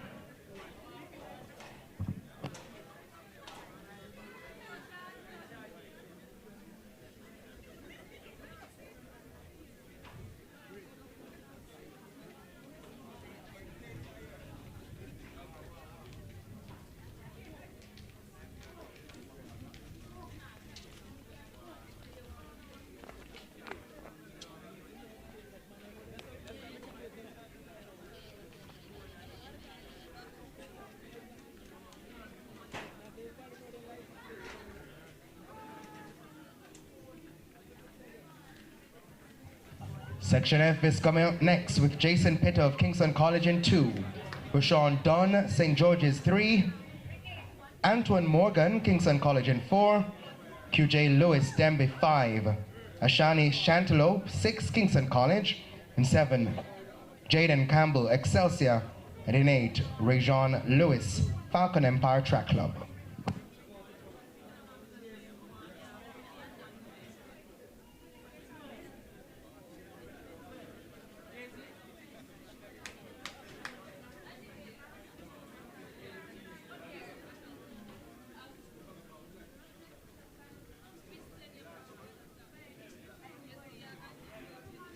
Section F is coming up next with Jason Pitter of Kingston College in 2. Rashawn Dunn, St. George's 3. Antoine Morgan, Kingston College in 4. QJ Lewis, Denby 5. Ashani Chantelo, 6, Kingston College. In 7, Jaden Campbell, Excelsior. And in 8, Rajon Lewis, Falcon Empire Track Club.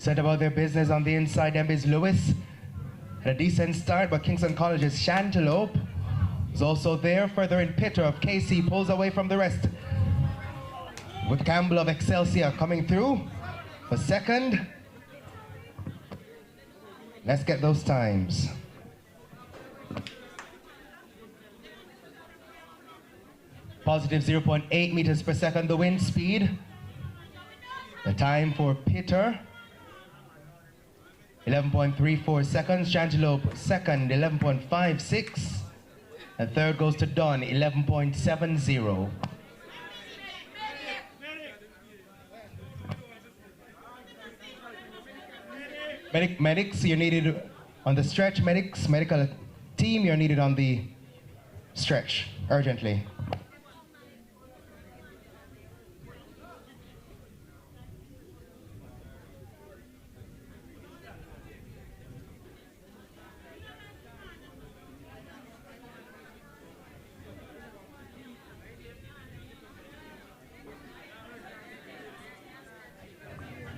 Set about their business on the inside. Them is Lewis. Had a decent start, but Kingston College's Chantelope is also there. Further in Pitter of KC pulls away from the rest. With Campbell of Excelsior coming through for second. Let's get those times. Positive 0.8 meters per second, the wind speed. The time for Pitter, 11.34 seconds. Chantelope second, 11.56. And third goes to Dunn, 11.70. Medics, you're needed on the stretch. Medical team, you're needed on the stretch, urgently.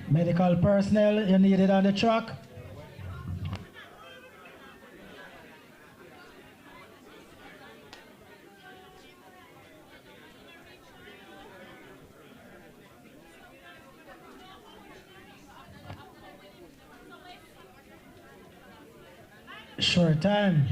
Medical personnel, you needed on the truck. Short time.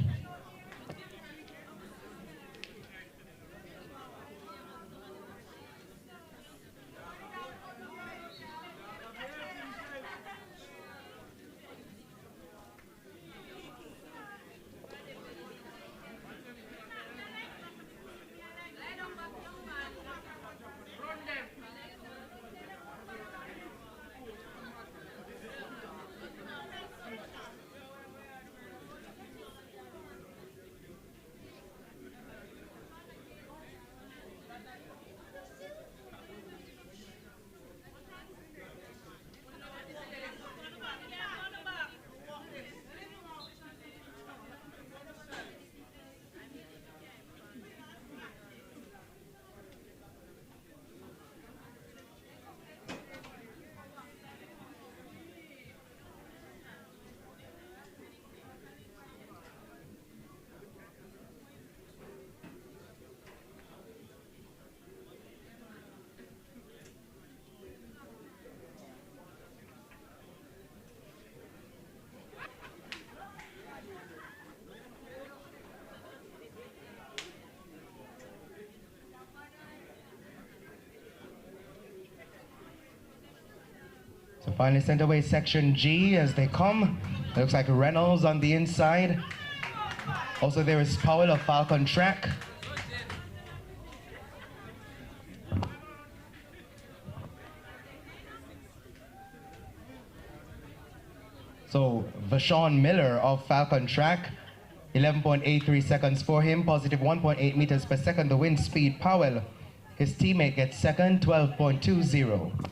So finally sent away section G as they come. It looks like Reynolds on the inside. Also there is Powell of Falcon Track. So Vashon Miller of Falcon Track, 11.83 seconds for him, positive 1.8 meters per second, the wind speed. Powell, his teammate, gets second, 12.20.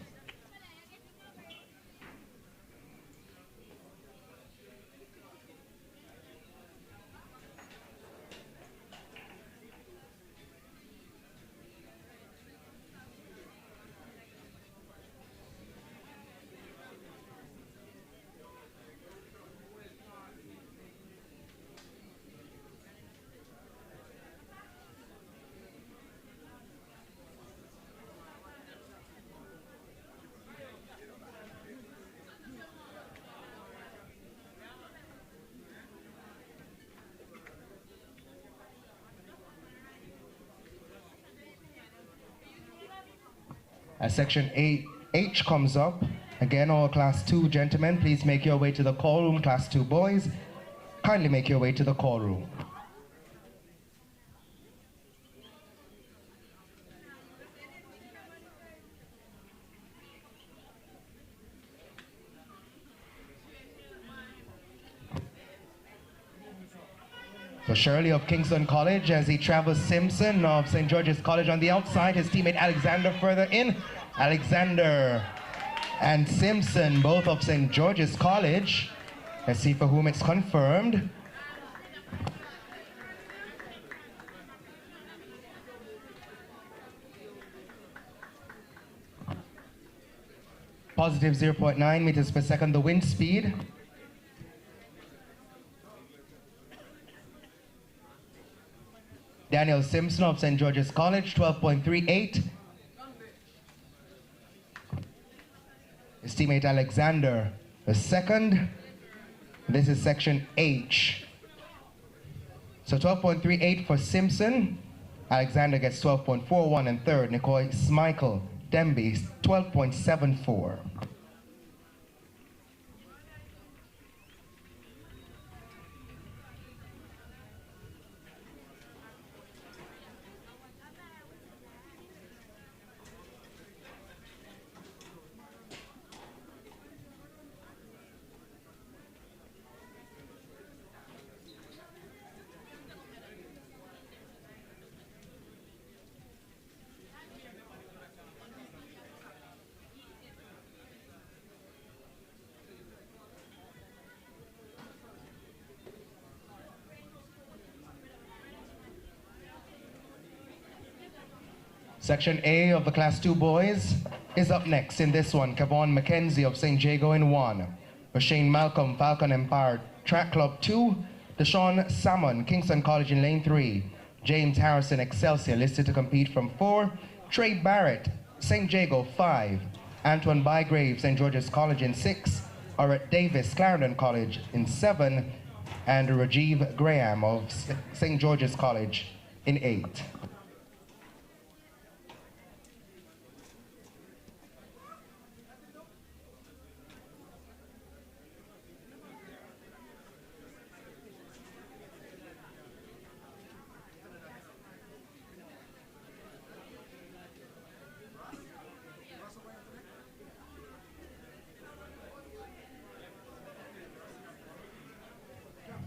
As section H comes up, again, all class 2 gentlemen, please make your way to the call room. Class 2 boys, kindly make your way to the call room. So Shirley of Kingston College as he travels Simpson of St. George's College on the outside. His teammate Alexander further in. Alexander and Simpson, both of St. George's College. Let's see for whom it's confirmed. positive 0.9 meters per second, the wind speed. Daniel Simpson of St. George's College, 12.38. His teammate Alexander, the second. This is section H. So 12.38 for Simpson. Alexander gets 12.41 and third. Nicole Smykel Demby, 12.74. Section A of the Class 2 boys is up next in this one. Kevon McKenzie of St. Jago in 1. Shane Malcolm, Falcon Empire Track Club 2. Deshaun Salmon, Kingston College in lane 3. James Harrison, Excelsior, listed to compete from 4. Trey Barrett, St. Jago 5. Antoine Bygrave, St. George's College in 6. Orett Davis, Clarendon College in 7. And Rajiv Graham of St. George's College in 8.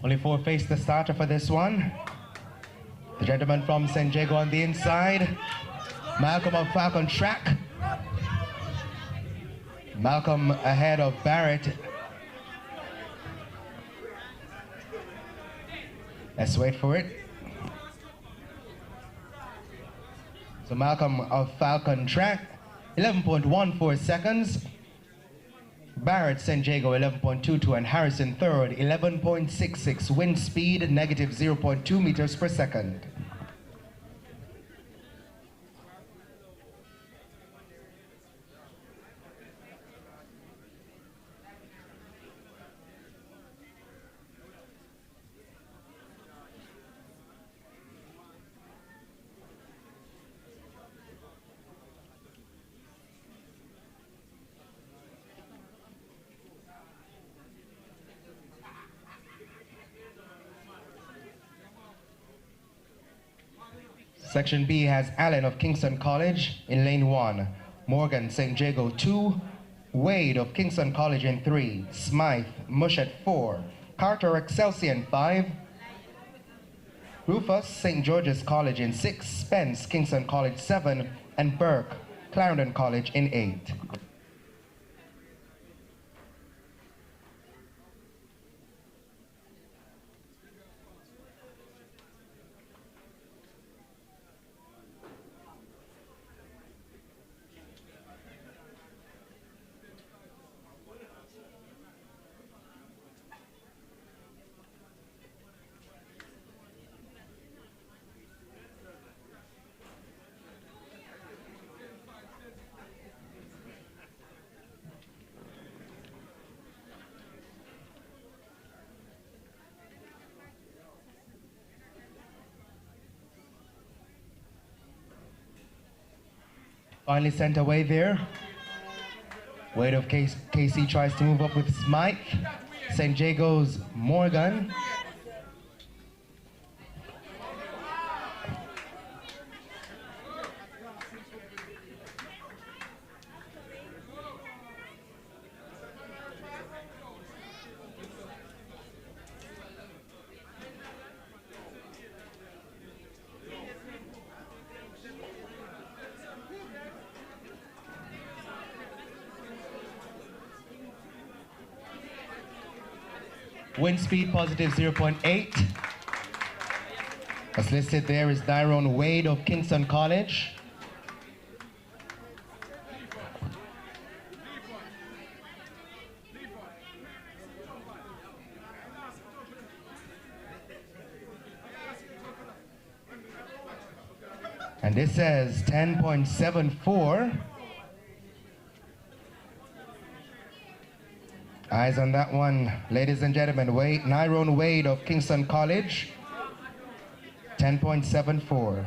Only 4 face the starter for this one. The gentleman from St. Jago on the inside. Malcolm of Falcon Track. Malcolm ahead of Barrett. Let's wait for it. So Malcolm of Falcon Track, 11.14 seconds. Barrett, St. Jago, 11.22, and Harrison third, 11.66. Wind speed, negative 0.2 meters per second. Section B has Allen of Kingston College in lane 1, Morgan, St. Jago 2, Wade of Kingston College in 3, Smythe, Mush at 4, Carter, Excelsior in 5, Rufus, St. George's College in 6, Spence, Kingston College 7, and Burke, Clarendon College in 8. Finally sent away there. Wade of KC tries to move up with Smythe. St. Jago's Morgan. Wind speed positive 0.8. As listed there is Dyrone Wade of Kingston College. And this says 10.74. Eyes on that one, ladies and gentlemen. Nyrone Wade of Kingston College, 10.74.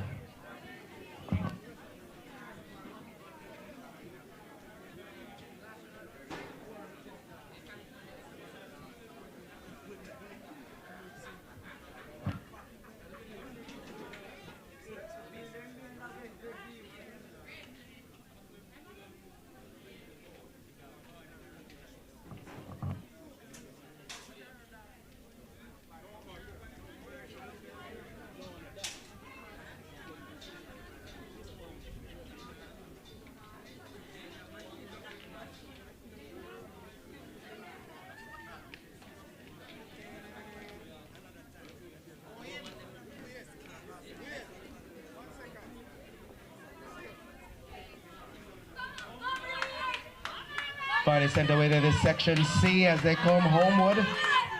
Finally sent away to this section C as they come homeward.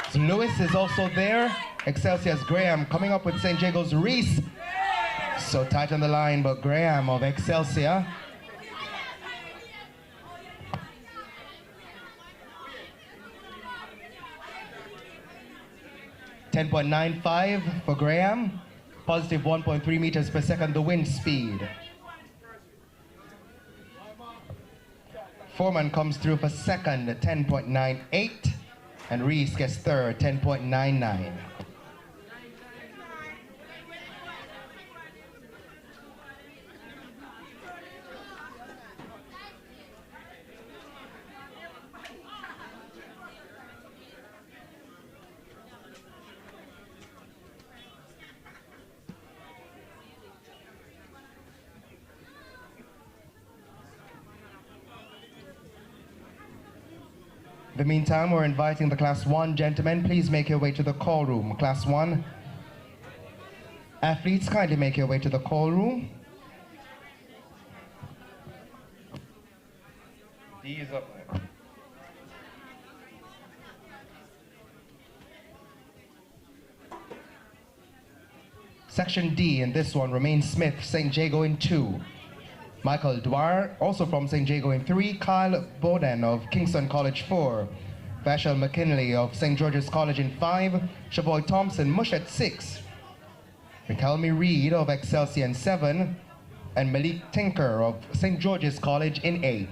So Lewis is also there. Excelsior's Graham coming up with St. Jago's Reese. So tight on the line, but Graham of Excelsior. .95 for Graham. Positive 1.3 meters per second, the wind speed. Foreman comes through for second, 10.98, and Reese gets third, 10.99. In the meantime, we're inviting the Class 1 gentlemen. Please make your way to the call room. Class 1 athletes, kindly make your way to the call room. D is up there. Section D in this one, Romaine Smith, St. Jago in 2. Michael Dwyer, also from St. Jago in 3. Kyle Bowden of Kingston College 4. Vashel McKinley of St. George's College in 5. Shavoy Thompson, Mush at 6. McElmy Reed of Excelsior in 7. And Malik Tinker of St. George's College in 8.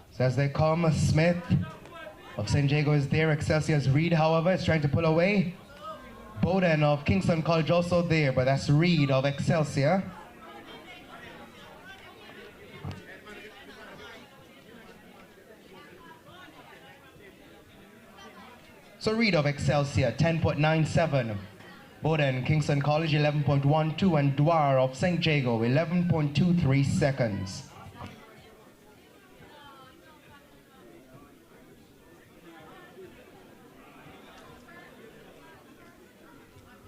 So as they come, Smith of St. Jago is there. Excelsior's Reed, however, is trying to pull away. Bowden of Kingston College also there, but that's Reed of Excelsior. So Reed of Excelsior, 10.97. Bowden, Kingston College, 11.12. And Dwyer of St. Jago, 11.23 seconds.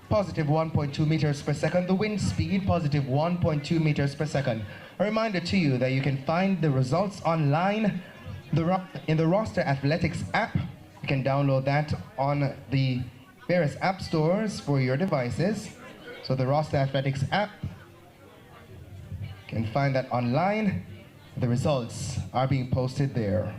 Positive 1.2 meters per second. The wind speed, positive 1.2 meters per second. A reminder to you that you can find the results online in the Roster Athletics app. You can download that on the various app stores for your devices. So the Roster Athletics app, you can find that online. The results are being posted there.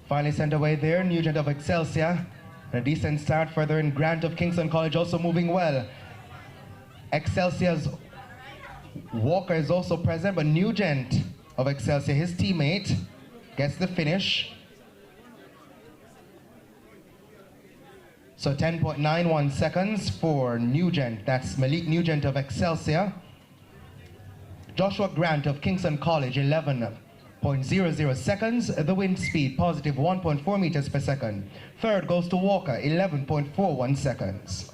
Finally sent away there, Nugent of Excelsior. And a decent start further in. Grant of Kingston College also moving well. Excelsior's Walker is also present, but Nugent of Excelsior, his teammate, gets the finish. So 10.91 seconds for Nugent. That's Malik Nugent of Excelsior. Joshua Grant of Kingston College, 11.00 seconds. The wind speed, positive 1.4 meters per second. Third goes to Walker, 11.41 seconds.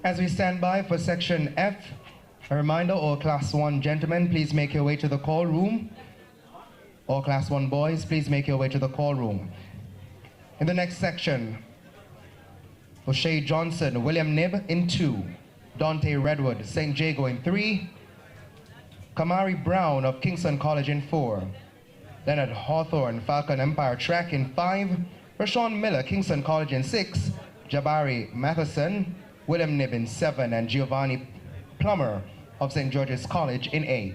As we stand by for section F, a reminder, all Class 1 gentlemen, please make your way to the call room. All Class 1 boys, please make your way to the call room. In the next section, O'Shea Johnson, William Nibb in 2, Dante Redwood, St. Jago in 3, Kamari Brown of Kingston College in 4, Leonard Hawthorne, Falcon Empire Track in 5, Rashawn Miller, Kingston College in 6, Jabari Matheson, William Nibb in 7, and Giovanni Plummer of St. George's College in 8.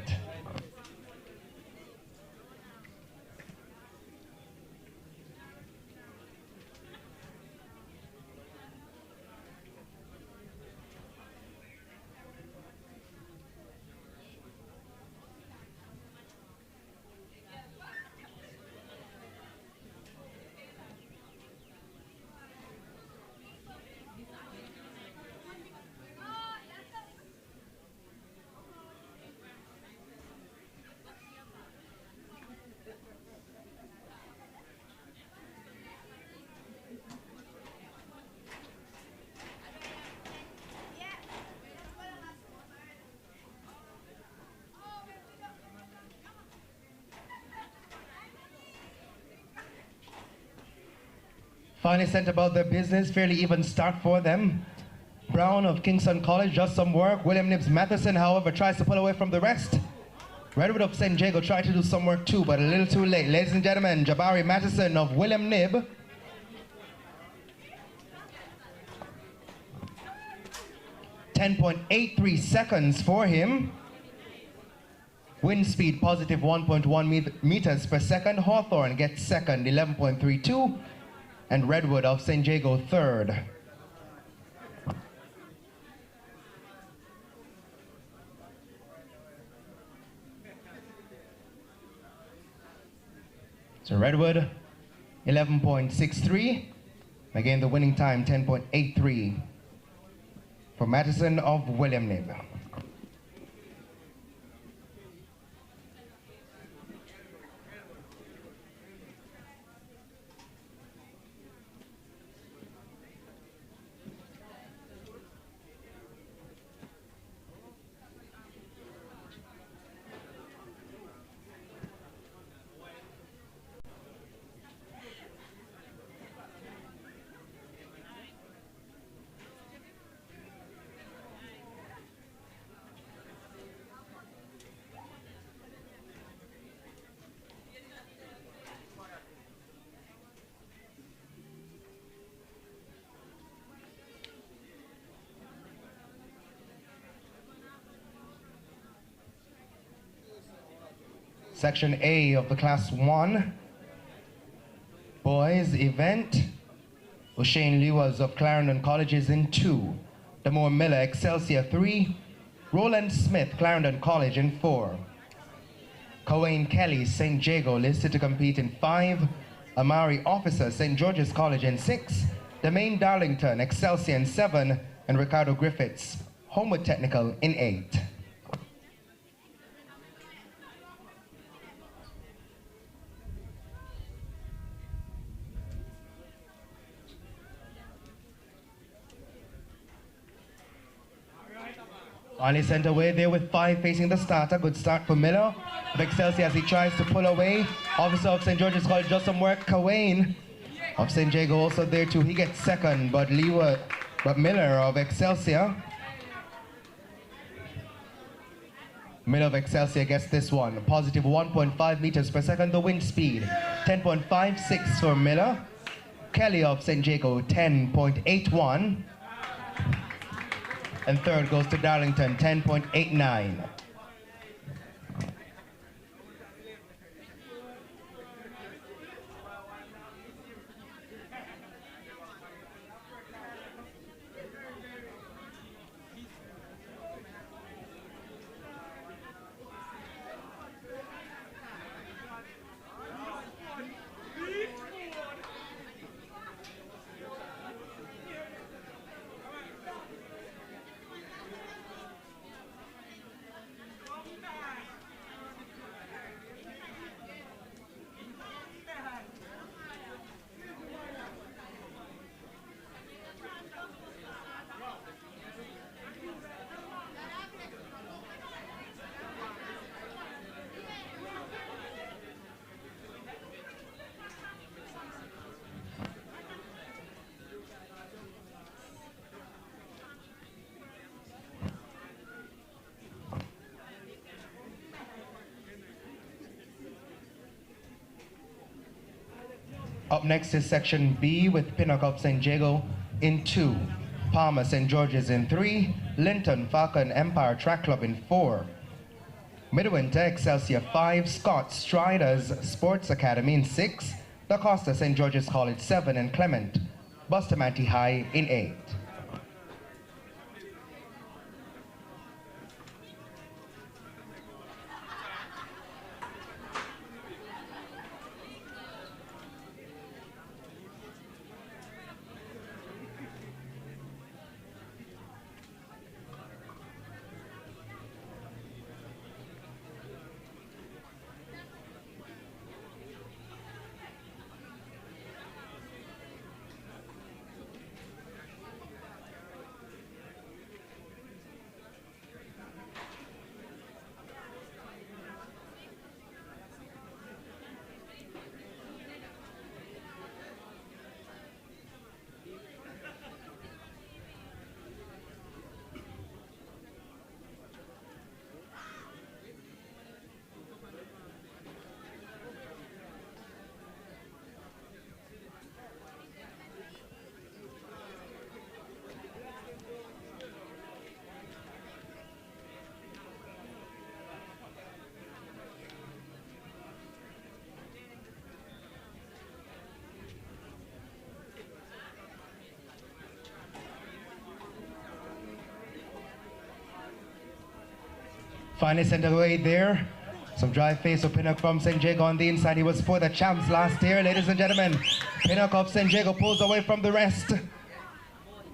Finally sent about their business, fairly even start for them. Brown of Kingston College does some work. William Nibbs Matheson, however, tries to pull away from the rest. Redwood of St. Jago tried to do some work too, but a little too late. Ladies and gentlemen, Jabari Matheson of William Nibb. .83 seconds for him. Wind speed positive 1.1 meters per second. Hawthorne gets second, 11.32. And Redwood of St. Jago third. So Redwood, 11.63. Again, the winning time, 10.83 for Madison of William Nib. Section A of the Class 1 boys event. O'Shane Lewis of Clarendon College is in 2. Damore Miller, Excelsior 3. Roland Smith, Clarendon College in 4. Cowain Kelly, St. Jago, listed to compete in 5. Amari Officer, St. George's College in 6. Demain Darlington, Excelsior in 7. And Ricardo Griffiths, Homewood Technical in 8. Finally sent away there with 5 facing the starter. Good start for Miller of Excelsior as he tries to pull away. Officer of St. George's College does some work. Cowain of St. Jago also there too. He gets second, but Miller of Excelsior. Miller of Excelsior gets this one. Positive 1.5 meters per second. The wind speed 10.56 for Miller. Kelly of St. Jago 10.81. And third goes to Darlington, 10.89. Up next is Section B with Pinnock of St. Jago in 2. Palmer, St. George's in 3. Linton, Falcon, Empire Track Club in 4. Midwinter, Excelsior 5. Scott, Striders Sports Academy in 6. Da Costa, St. George's College 7. And Clement, Bustamante High in 8. Finally sent away there Some dry face of Pinnock from St. Jago on the inside. He was for the champs last year, ladies and gentlemen. Pinnock of St. Jago pulls away from the rest.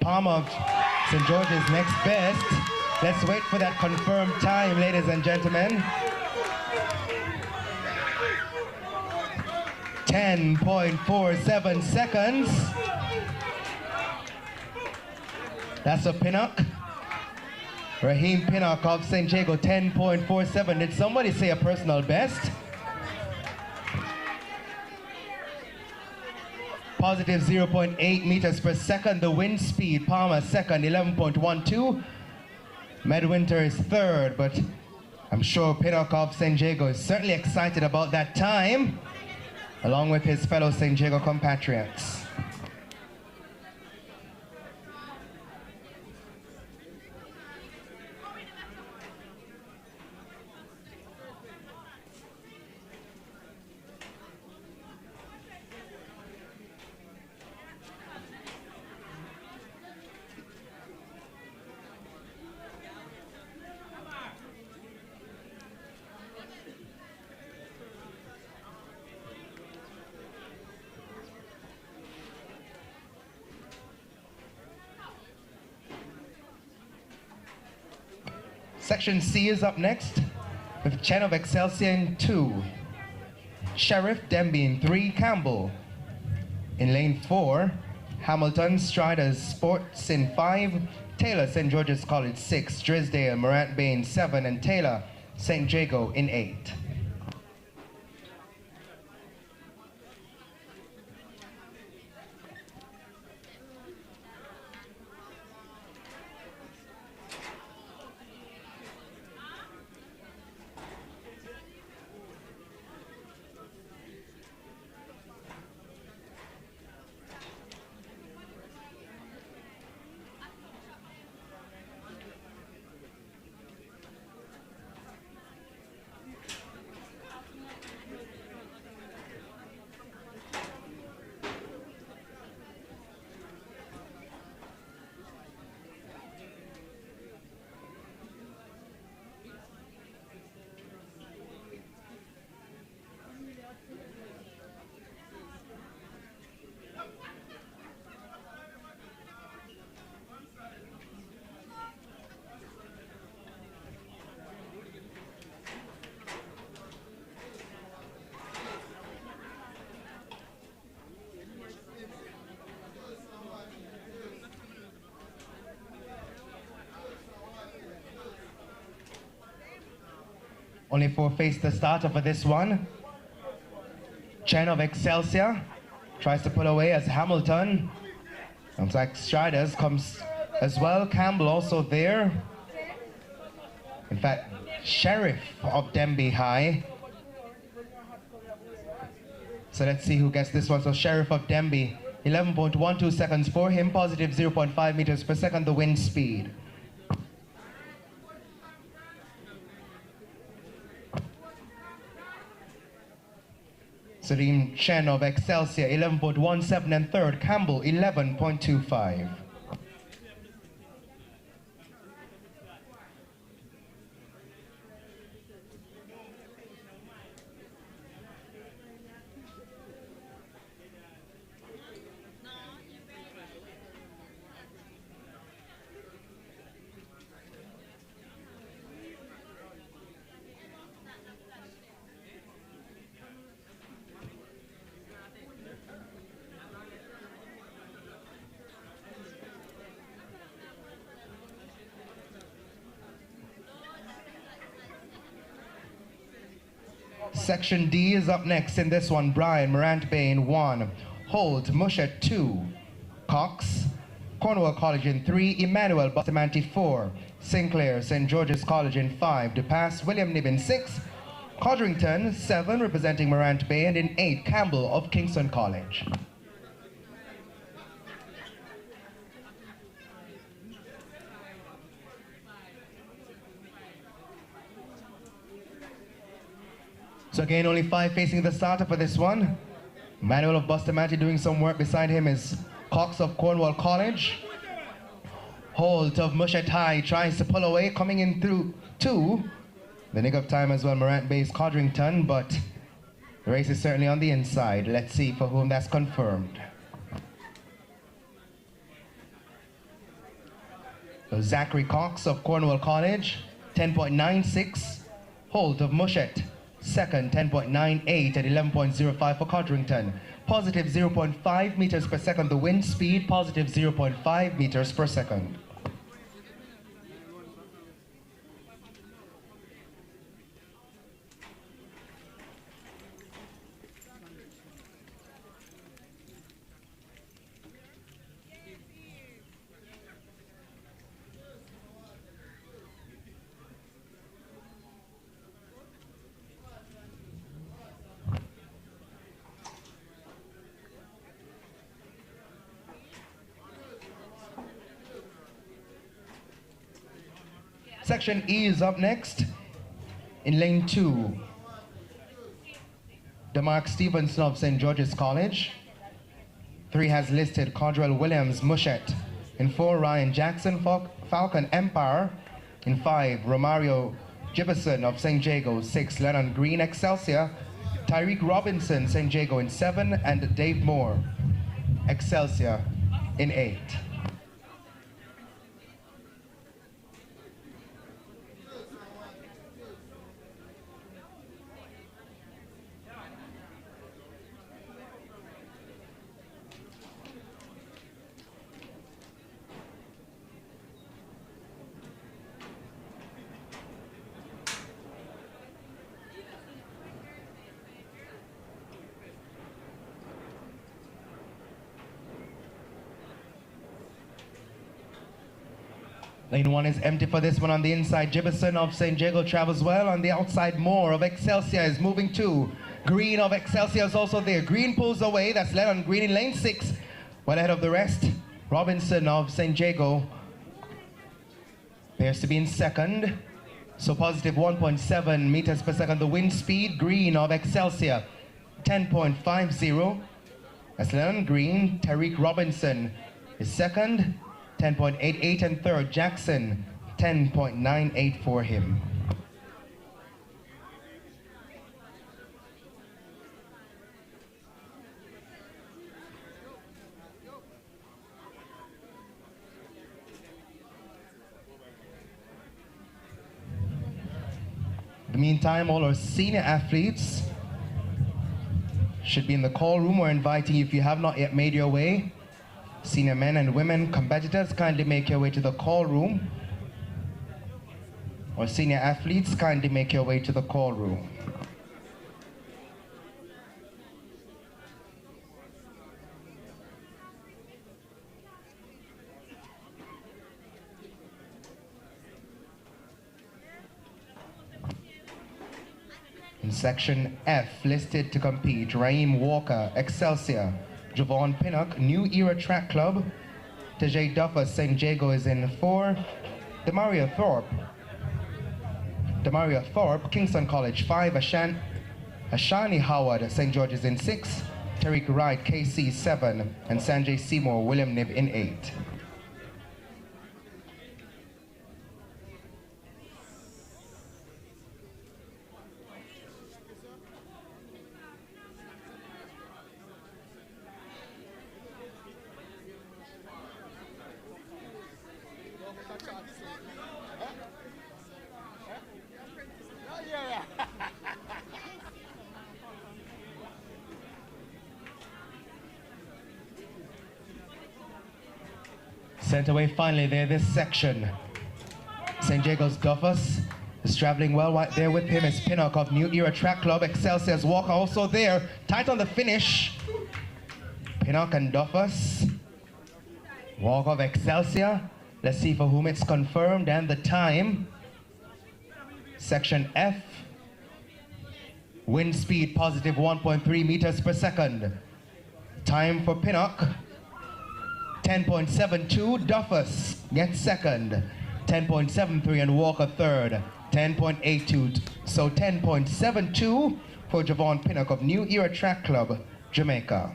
Palm of St. George's next best. Let's wait for that confirmed time, ladies and gentlemen. 10.47 seconds. That's a Pinnock. Raheem Pinnock of St. Jago, 10.47. Did somebody say a personal best? Positive 0.8 meters per second. The wind speed, Palmer second, 11.12. Medwinter is third, but I'm sure Pinnock of St. Jago is certainly excited about that time, along with his fellow St. Jago compatriots. Section C is up next, with Chen of Excelsior in 2, Sheriff Demby in 3, Campbell. In lane 4, Hamilton Striders Sports in 5, Taylor St. George's College 6, Drisdale Morant Bay in 7, and Taylor St. Jago in 8. Only 4 face the starter for this one. Chen of Excelsior tries to pull away as Hamilton. Looks like Striders comes as well. Campbell also there. In fact, Sheriff of Demby High. So let's see who gets this one. So Sheriff of Demby, 11.12 seconds for him, positive 0.5 meters per second, the wind speed. Salim Chen of Excelsior, 11.17 and third, Campbell, 11.25. Section D is up next in this one. Brian Morant Bay in 1, Holt Mushet 2, Cox Cornwall College in 3, Emmanuel Bustamante 4, Sinclair St. George's College in 5, DePass William Nib in 6, Codrington 7 representing Morant Bay, and in 8 Campbell of Kingston College. So again, only 5 facing the starter for this one. Manuel of Bustamante doing some work. Beside him is Cox of Cornwall College. Holt of Mushet High tries to pull away, coming in through 2. The nick of time as well, Morant-based Codrington, but the race is certainly on the inside. Let's see for whom that's confirmed. So Zachary Cox of Cornwall College, 10.96. Holt of Mushet, second, 10.98 at 11.05 for Codrington. Positive 0.5 meters per second. The wind speed, positive 0.5 meters per second. Section E is up next. In lane 2, DeMark Stevenson of St. George's College. 3 has listed Codrell Williams Mushet. In 4, Ryan Jackson Falcon Empire. In 5, Romario Gibbison of St. Jago. 6, Lennon Green Excelsior. Tyreek Robinson St. Jago in 7, and Dave Moore Excelsior in 8. Lane 1 is empty for this one on the inside. Gibbison of St. Jago travels well. On the outside, Moore of Excelsior is moving too. Green of Excelsior is also there. Green pulls away. That's Lennon Green in lane 6. Well ahead of the rest. Robinson of St. Jago appears to be in second. So positive 1.7 meters per second. The wind speed. Green of Excelsior, 10.50. That's Lennon Green. Tariq Robinson is second. 10.88, and third, Jackson, 10.98 for him. In the meantime, all our senior athletes should be in the call room. We're inviting you, if you have not yet made your way. Senior men and women competitors, kindly make your way to the call room. Or senior athletes, kindly make your way to the call room. In section F, listed to compete, Raheem Walker, Excelsior. Javon Pinnock, New Era Track Club. Tajay Duffer, St. Jago is in 4. Demaria Thorpe, Kingston College 5. Ashani Howard, St. George is in 6. Tariq Wright, KC 7. And Sanjay Seymour, William Nib in 8. Sent away finally there, this section. St. Jago's Duffus is traveling well. Right there with him is Pinnock of New Era Track Club. Excelsior's Walker also there. Tight on the finish. Pinnock and Duffus. Walker of Excelsior. Let's see for whom it's confirmed and the time. Section F. Wind speed positive 1.3 meters per second. Time for Pinnock. 10.72, Duffus gets second. 10.73 and Walker third. 10.82, so 10.72 for Javon Pinnock of New Era Track Club, Jamaica.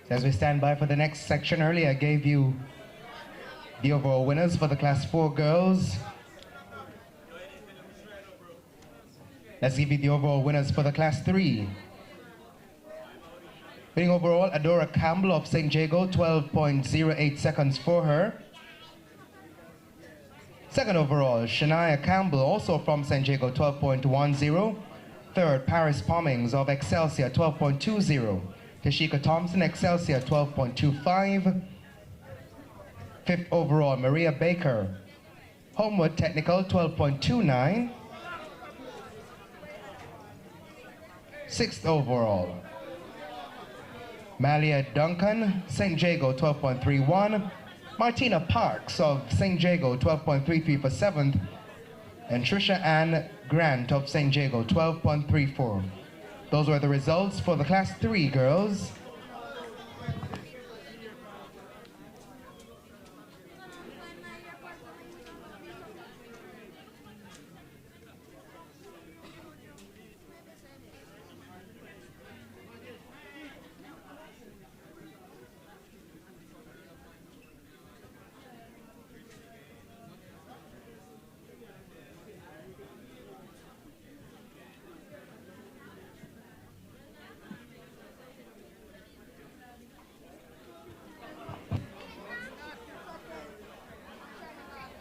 As we stand by for the next section, earlier I gave you the overall winners for the Class 4 girls. Let's give you the overall winners for the Class 3. Winning overall, Adora Campbell of St. Jago, 12.08 seconds for her. Second overall, Shania Campbell, also from St. Jago, 12.10. Third, Paris Pommings of Excelsior, 12.20. Tashika Thompson, Excelsior, 12.25. Fifth overall, Maria Baker, Homewood Technical, 12.29. Sixth overall, Malia Duncan, St. Jago, 12.31. Martina Parks of St. Jago, 12.33 for seventh. And Trisha Ann Grant of St. Jago, 12.34. Those were the results for the Class 3 girls.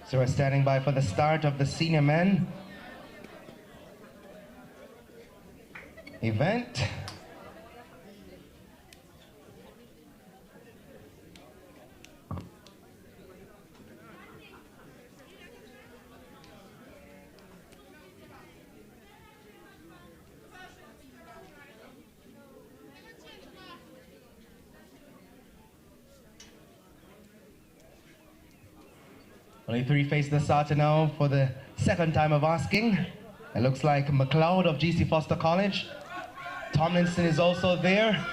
So we're standing by for the start of the senior men event. Only three face the starter now for the second time of asking. It looks like McLeod of GC Foster College. Tomlinson is also there.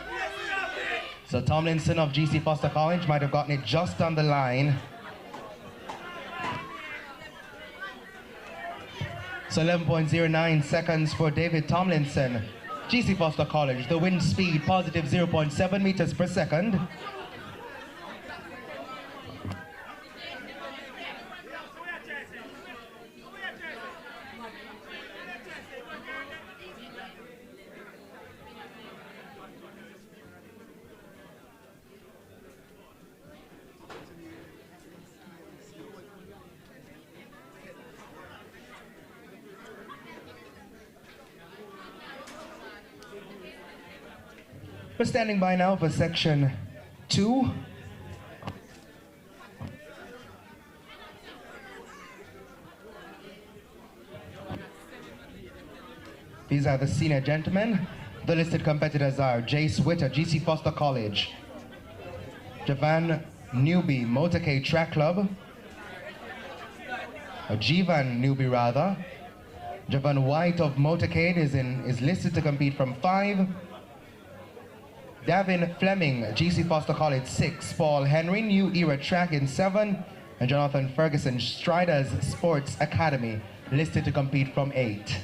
So Tomlinson of GC Foster College might have gotten it just on the line. So 11.09 seconds for David Tomlinson. GC Foster College, the wind speed positive 0.7 meters per second. We're standing by now for section 2. These are the senior gentlemen. The listed competitors are Jace Witter, GC Foster College. Javan Newby, Motorcade Track Club. Or Jivan Newby rather. Javan White of Motorcade is listed to compete from 5. Davin Fleming, GC Foster College 6. Paul Henry, New Era Track in 7. And Jonathan Ferguson, Striders Sports Academy, listed to compete from 8.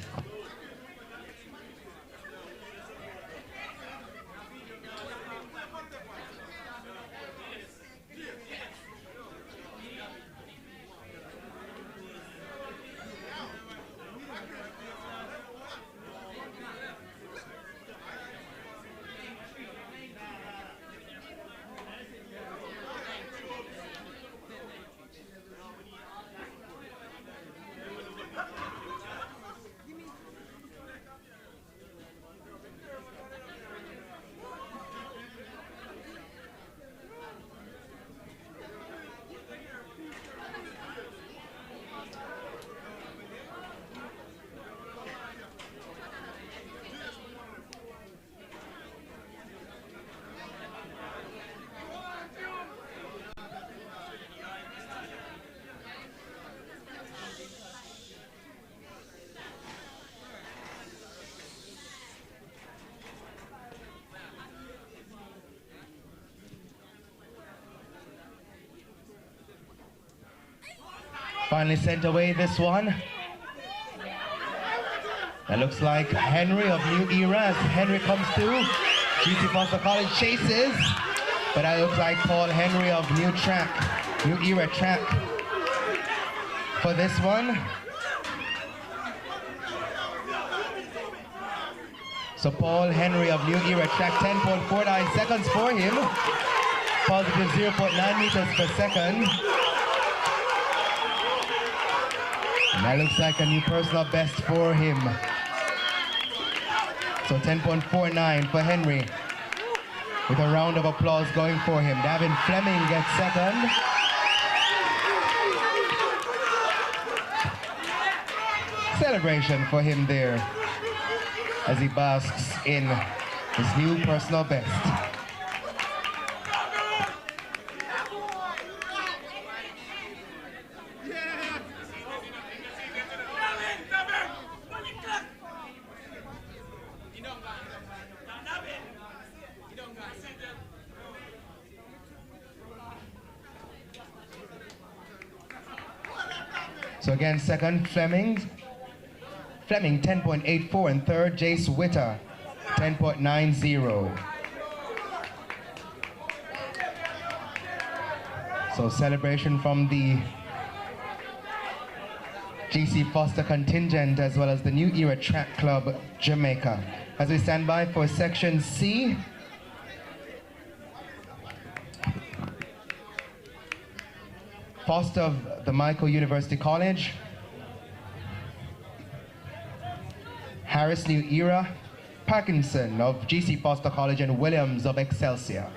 Finally sent away this one. That looks like Henry of New Era as Henry comes through. GC Foster College chases. But that looks like Paul Henry of New Era Track for this one. So Paul Henry of New Era Track, 10.49 seconds for him. Positive 0.9 meters per second. And that looks like a new personal best for him. So 10.49 for Henry. With a round of applause going for him. Davin Fleming gets second. Celebration for him there as he basks in his new personal best. So again, second, Fleming 10.84, and third, Jace Witter, 10.90. So celebration from the GC Foster contingent as well as the New Era Track Club Jamaica. As we stand by for section C, Foster of the Michael University College, Harris New Era, Parkinson of GC Foster College, and Williams of Excelsior.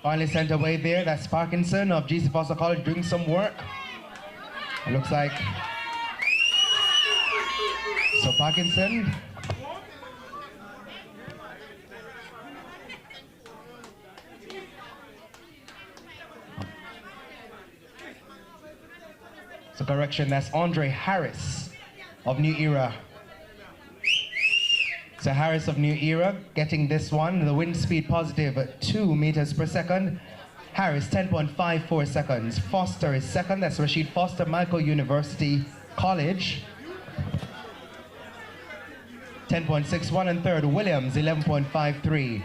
Finally sent away there, that's Parkinson of GC Foster College doing some work. It looks like. So Parkinson. So correction, that's Andre Harris of New Era. So Harris of New Era getting this one, the wind speed positive at 2 meters per second. Harris 10.54 seconds. Foster is second, that's Rashid Foster, Michael University College. 10.61, and third, Williams 11.53.